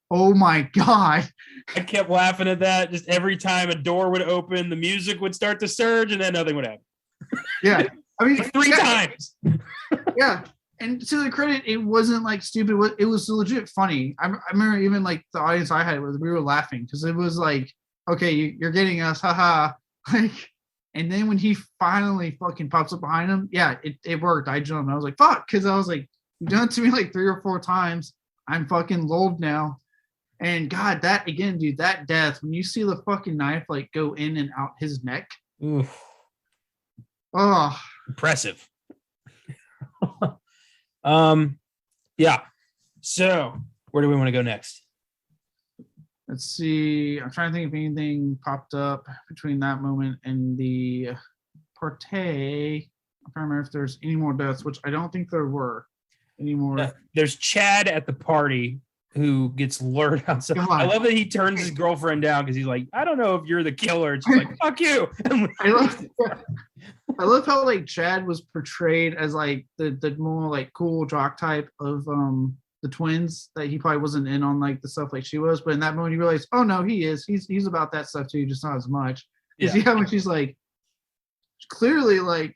Oh my god. I kept laughing at that. Just every time a door would open, the music would start to surge, and then nothing would happen. Yeah. I mean, like 3 times. Yeah. And to the credit, it wasn't like stupid. It was legit funny. I remember even like the audience I had, we were laughing because it was like, okay, you're getting us, haha. Like, and then when he finally fucking pops up behind him, yeah, it worked. I jumped. I was like, fuck, because I was like, you've done it to me like 3 or 4 times. I'm fucking lulled now. And God, that again, dude, that death, when you see the fucking knife like go in and out his neck. Oof. Oh, impressive. Yeah. So where do we want to go next? Let's see. I'm trying to think if anything popped up between that moment and the party. I'm trying to remember if there's any more deaths, which I don't think there were anymore. There's Chad at the party who gets lured outside. I love that he turns his girlfriend down because he's like, "I don't know if you're the killer." And she's like, "Fuck you." I love how like Chad was portrayed as like the more like cool jock type of the twins, that he probably wasn't in on like the stuff like she was, but in that moment you realize, oh no, he is. He's about that stuff too, just not as much. Yeah, when she's like clearly like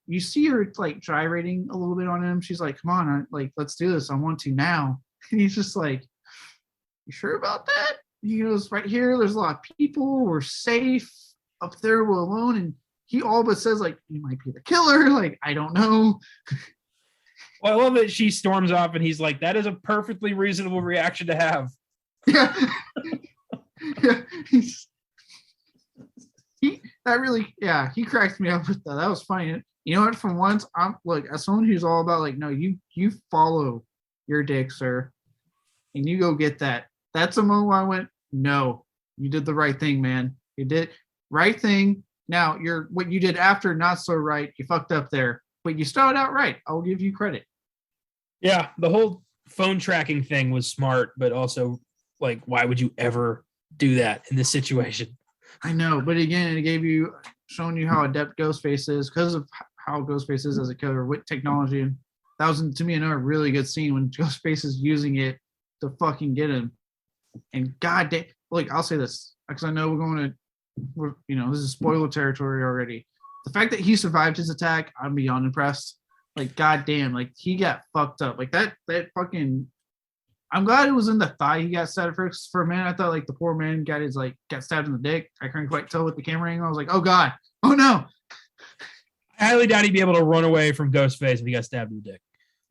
you see her like gyrating a little bit on him. She's like, "Come on, like let's do this. I want to now." And he's just like, "You sure about that?" He goes, "Right here, there's a lot of people. We're safe. Up there, we're alone." And he all but says, like, "You might be the killer." Like, I don't know. Well, I love that she storms off and he's like, "That is a perfectly reasonable reaction to have." Yeah. Yeah. He cracked me up with that. That was funny. You know what? For once, I'm like, as someone who's all about like, no, you follow your dick, sir, and you go get that. That's a moment where I went, no, you did the right thing, man. You did right thing. Now what you did after, not so right. You fucked up there, but you started out right. I'll give you credit. Yeah, the whole phone tracking thing was smart, but also like, why would you ever do that in this situation? I know, but again, it showing you how adept Ghostface is because of how Ghostface is as a killer with technology. And that was, to me, another really good scene when Ghostface is using it to fucking get him. And goddamn, like, I'll say this because I know this is spoiler territory already. The fact that he survived his attack, I'm beyond impressed. Like, goddamn, like he got fucked up. Like that fucking. I'm glad it was in the thigh he got stabbed first. For a minute, I thought like the poor man got stabbed in the dick. I couldn't quite tell with the camera angle. I was like, oh god, oh no. I highly doubt he'd be able to run away from Ghostface if he got stabbed in the dick.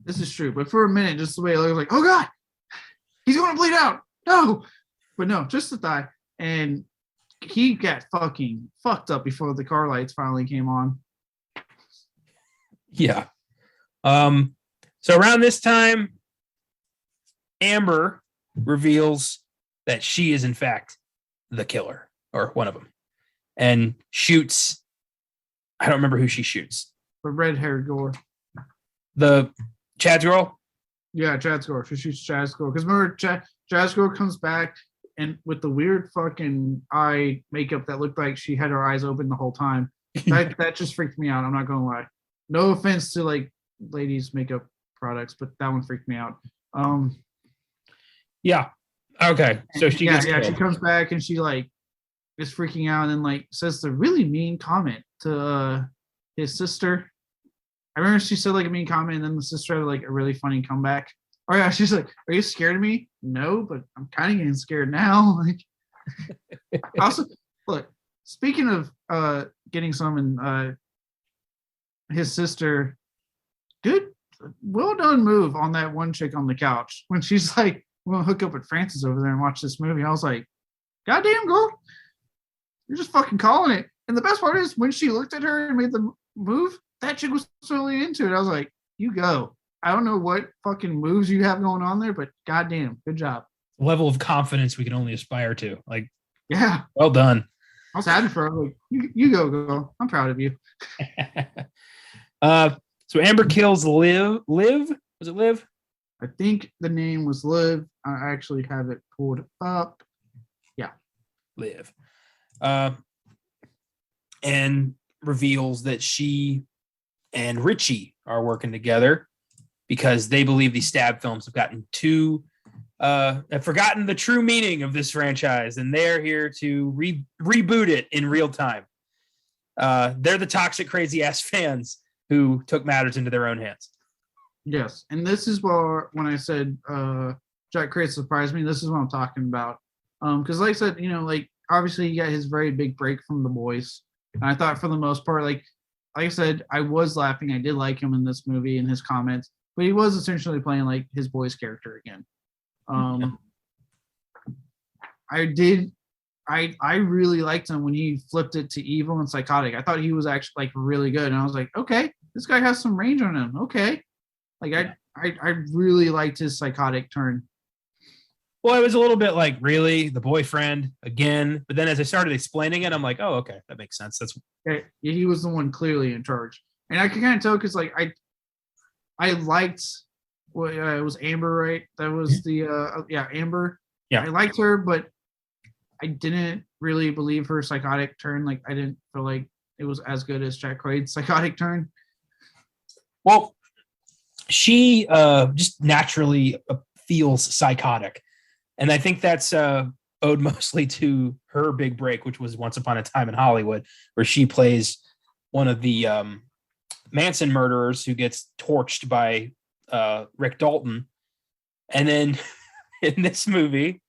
This is true, but for a minute, just the way it looked, like, oh god, he's going to bleed out. No, but no, just the thigh, and he got fucking fucked up before the car lights finally came on. Yeah. So around this time, Amber reveals that she is in fact the killer, or one of them, and shoots. I don't remember who she shoots. The red-haired girl. The Chad's girl? Yeah, Chad's girl. She shoots Chad's girl. Because remember, Chad's girl comes back and with the weird fucking eye makeup that looked like she had her eyes open the whole time. That just freaked me out. I'm not going to lie. No offense to like ladies' makeup products, but that one freaked me out. Yeah. Okay. So she gets she comes back and she like is freaking out and like says the really mean comment to his sister. I remember she said like a mean comment, and then the sister had like a really funny comeback. Oh yeah, she's like, "Are you scared of me?" No, but I'm kind of getting scared now. Like, also, look. Speaking of getting some and his sister, good, well done move on that one chick on the couch when she's like, "I'm gonna hook up with Francis over there and watch this movie." I was like, "Goddamn girl, you're just fucking calling it." And the best part is when she looked at her and made the move, that chick was totally into it. I was like, "You go." I don't know what fucking moves you have going on there, but goddamn, good job. Level of confidence we can only aspire to. Like, yeah, well done. I was happy for her. Like, you go, girl. I'm proud of you. So Amber kills Liv. Liv? Was it Liv? I think the name was Liv. I actually have it pulled up. Yeah. Liv. And reveals that she and Richie are working together because they believe these stab films have gotten too have forgotten the true meaning of this franchise, and they're here to reboot it in real time. They're the toxic, crazy ass fans who took matters into their own hands. Yes, and this is where when I said Jack Craig surprised me, this is what I'm talking about. Because like I said, like obviously he got his very big break from The Boys, and I thought for the most part, like I said, I was laughing. I did like him in this movie and his comments, but he was essentially playing like his boys character again. I really liked him when he flipped it to evil and psychotic. I thought he was actually like really good, and I was like, okay, this guy has some range on him. Okay, like I really liked his psychotic turn. Well, it was a little bit like, really, the boyfriend again, but then as I started explaining it, I'm like, oh, okay, that makes sense. That's okay. He was the one clearly in charge, and I could kind of tell because like I liked. Well, it was Amber, right? That was the Amber. Yeah, I liked her, but I didn't really believe her psychotic turn. Like I didn't feel like it was as good as Jack Quaid's psychotic turn. Well, she just naturally feels psychotic, and I think that's owed mostly to her big break, which was Once Upon a Time in Hollywood, where she plays one of the Manson murderers who gets torched by Rick Dalton. And then in this movie,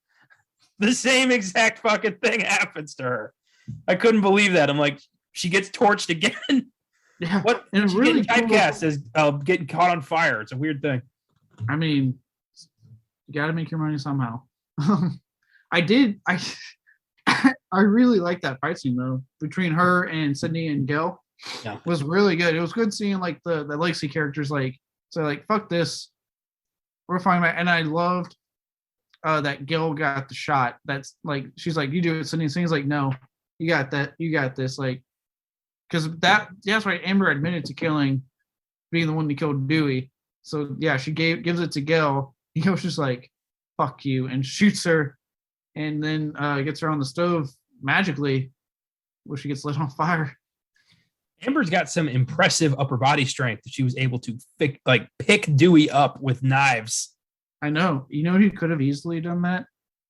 the same exact fucking thing happens to her. I couldn't believe that. I'm like, she gets torched again. Yeah, what? And She's really getting typecast as getting caught on fire. It's a weird thing. I mean, you got to make your money somehow. I really like that fight scene though between her and Sydney and Gil. Yeah, it was really good. It was good seeing like the legacy characters like fuck this, we're fine. And I loved that Gil got the shot. That's like she's like, you do it, Sydney. Sydney's like, no, you got that, you got this. Like, because that's right. Amber admitted to being the one that killed Dewey. So yeah, she gives it to Gil. He was just like, fuck you, and shoots her, and then gets her on the stove magically, where she gets lit on fire. Amber's got some impressive upper body strength. She was able to pick Dewey up with knives. I know. You know who could have easily done that?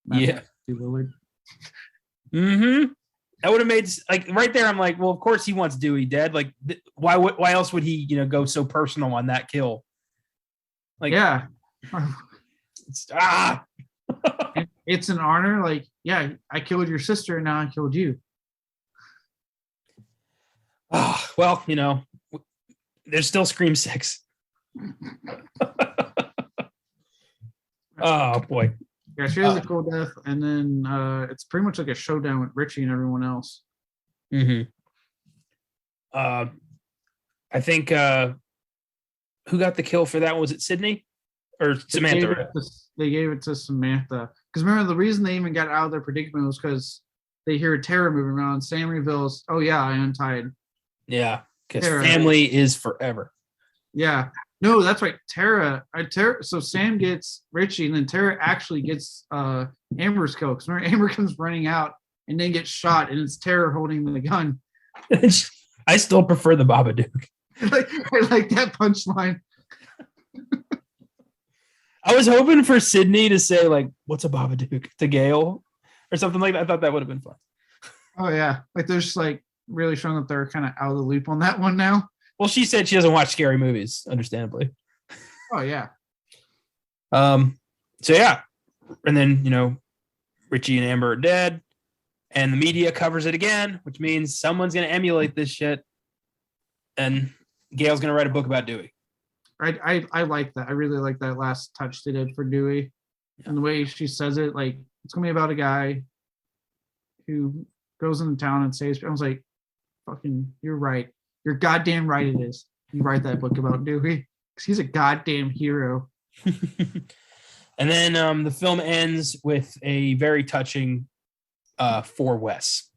Yeah. Mm-hmm. That would have made like right there. I'm like, well, of course he wants Dewey dead. Like, why else would he, go so personal on that kill? Like, yeah. It's an honor. Like, yeah, I killed your sister, and now I killed you. Oh, well, there's still Scream 6. Oh boy. Yeah, she has a cool death, and then it's pretty much like a showdown with Richie and everyone else. Mm-hmm. I think who got the kill for that one? Was it Sydney or Samantha? They gave it to Samantha. Because remember, the reason they even got out of their predicament was because they hear Tara moving around. Sam reveals, oh yeah, I untied. Yeah, because family is forever. Yeah. No, that's right. Tara. So Sam gets Richie, and then Tara actually gets Amber's kill. Because remember, Amber comes running out and then gets shot, and it's Tara holding the gun. I still prefer the Babadook. I like that punchline. I was hoping for Sydney to say, like, what's a Babadook to Gail or something like that. I thought that would have been fun. Oh, yeah. Like, they're just, like, really showing that they're kind of out of the loop on that one now. Well, she said she doesn't watch scary movies, understandably. Oh yeah. So yeah, and then Richie and Amber are dead, and the media covers it again, which means someone's gonna emulate this shit, and Gail's gonna write a book about Dewey. I like that. I really like that last touch they did for Dewey, and the way she says it, like it's gonna be about a guy who goes into town and saves. I was like, "Fucking, you're right. You're goddamn right. It is. You write that book about Dewey because he's a goddamn hero." And then the film ends with a very touching for Wes,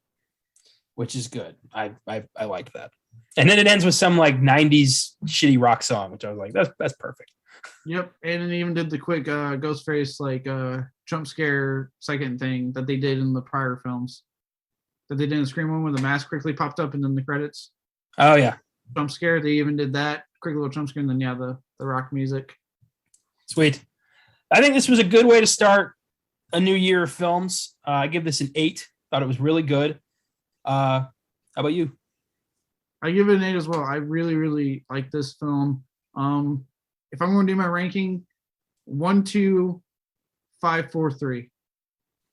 which is good. I like that. And then it ends with some like 90s shitty rock song, which I was like, that's perfect. Yep. And it even did the quick Ghostface like jump scare second thing that they did in the prior films. That they did in the Scream one where the mask quickly popped up and then the credits. Oh yeah. Jump scare. They even did that quick little jump scare and then the rock music. Sweet. I think this was a good way to start a new year of films. I give this an 8. Thought it was really good. How about you? I give it an 8 as well. I really, really like this film. If I'm going to do my ranking, 1, 2, 5, 4, 3.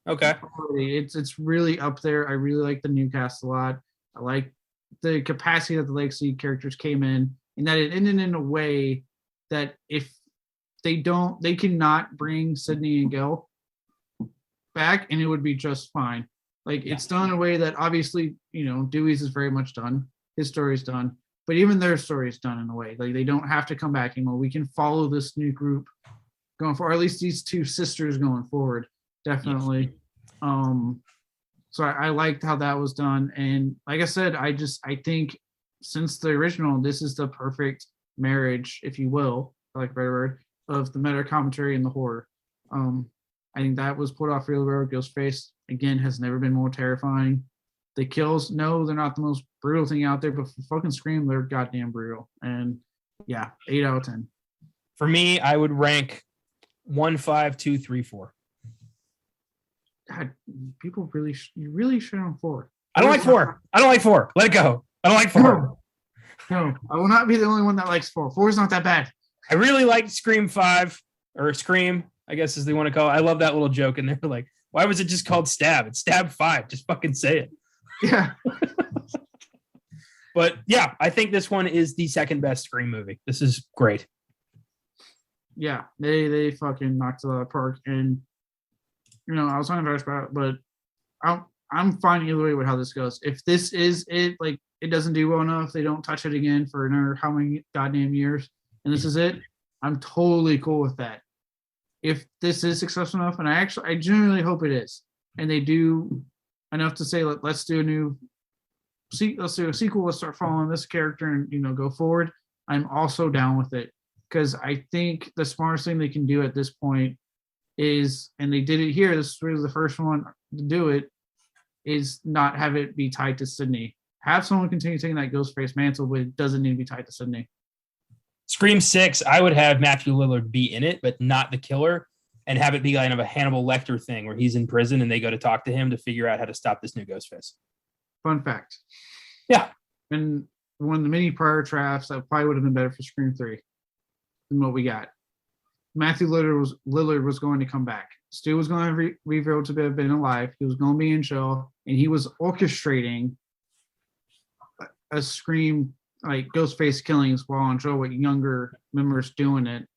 Okay. It's really up there. I really like the new cast a lot. I like the capacity that the legacy characters came in, and that it ended in a way that if they cannot bring Sydney and Gil back, and it would be just fine. Like it's done in a way that obviously, Dewey's is very much done. His story's done, but even their story is done in a way like they don't have to come back anymore. We can follow this new group going forward, or at least these two sisters going forward. Definitely. Yes. So I liked how that was done, and like I said, I think since the original, this is the perfect marriage, if you will, I like a better word, of the meta commentary and the horror. I think that was pulled off really well. Ghostface again has never been more terrifying. The kills, no, they're not the most brutal thing out there, but for fucking Scream, they're goddamn brutal. And yeah, 8 out of 10. For me, I would rank 1, 5, 2, 3, 4. God, people you really shit on 4. I don't like 4. I don't like 4. Let it go. I don't like 4. No, I will not be the only one that likes 4. 4 is not that bad. I really liked Scream 5, or Scream, I guess as they want to call it. I love that little joke in there. Like, why was it just called Stab? It's Stab 5. Just fucking say it. Yeah. But yeah, I think this one is the second best Scream movie. This is great. Yeah, they fucking knocked it out of the park. And, I was talking about it, but I'm fine either way with how this goes. If this is it, like, it doesn't do well enough, they don't touch it again for another how many goddamn years, and this is it, I'm totally cool with that. If this is successful enough, and I genuinely hope it is, and they do enough to say, let's do a sequel, let's start following this character and go forward, I'm also down with it, because I think the smartest thing they can do at this point is, and they did it here, this was the first one to do it, is not have it be tied to Sydney. Have someone continue taking that Ghostface mantle, but it doesn't need to be tied to Sydney. Scream 6, I would have Matthew Lillard be in it, but not the killer, and have it be kind of a Hannibal Lecter thing where he's in prison and they go to talk to him to figure out how to stop this new Ghostface. Fun fact. Yeah. And one of the many prior drafts that probably would have been better for Scream 3 than what we got. Matthew Lillard was going to come back. Stu was going to be revealed to have been alive. He was going to be in jail, and he was orchestrating a Scream, like Ghostface killings while on jail with younger members doing it.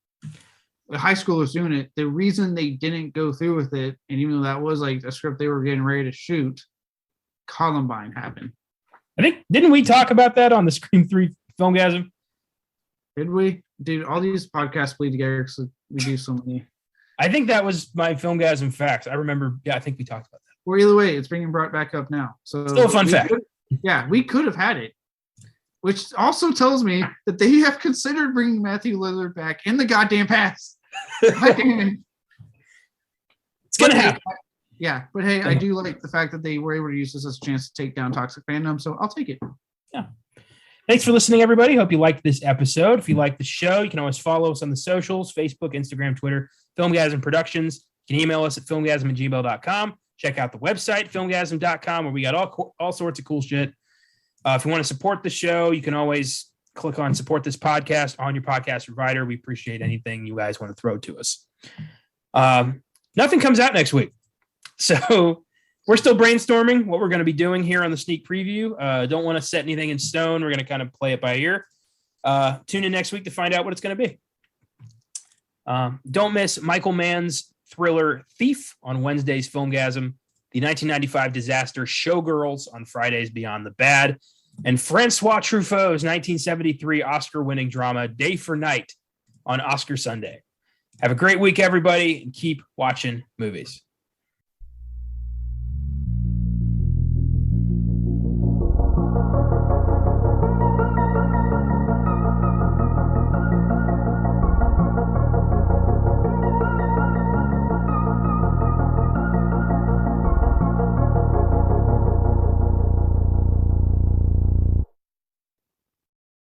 The high schoolers doing it. The reason they didn't go through with it, and even though that was like a script they were getting ready to shoot, Columbine happened. I think, didn't we talk about that on the Scream 3 Filmgazm? Did we? Dude, all these podcasts bleed together because we do so many. I think that was my Filmgazm facts. I remember, I think we talked about that. Well, either way, it's being brought back up now. So still a fun fact. We could have had it, which also tells me that they have considered bringing Matthew Lillard back in the goddamn past. It's going to happen. Yeah, but hey, I do like the fact that they were able to use this as a chance to take down toxic fandom, so I'll take it. Yeah. Thanks for listening, everybody. Hope you liked this episode. If you like the show, you can always follow us on the socials, Facebook, Instagram, Twitter, Filmgazm Productions. You can email us at filmgazm@gmail.com. Check out the website, filmgazm.com, where we got all sorts of cool shit. If you want to support the show, you can always click on support this podcast on your podcast provider. We appreciate anything you guys want to throw to us. Nothing comes out next week. So we're still brainstorming what we're going to be doing here on the sneak preview. Don't want to set anything in stone. We're going to kind of play it by ear. Tune in next week to find out what it's going to be. Don't miss Michael Mann's thriller Thief on Wednesday's Filmgazm, the 1995 disaster Showgirls on Fridays Beyond the Bad, and Francois Truffaut's 1973 Oscar-winning drama Day for Night on Oscar Sunday. Have a great week, everybody, and keep watching movies.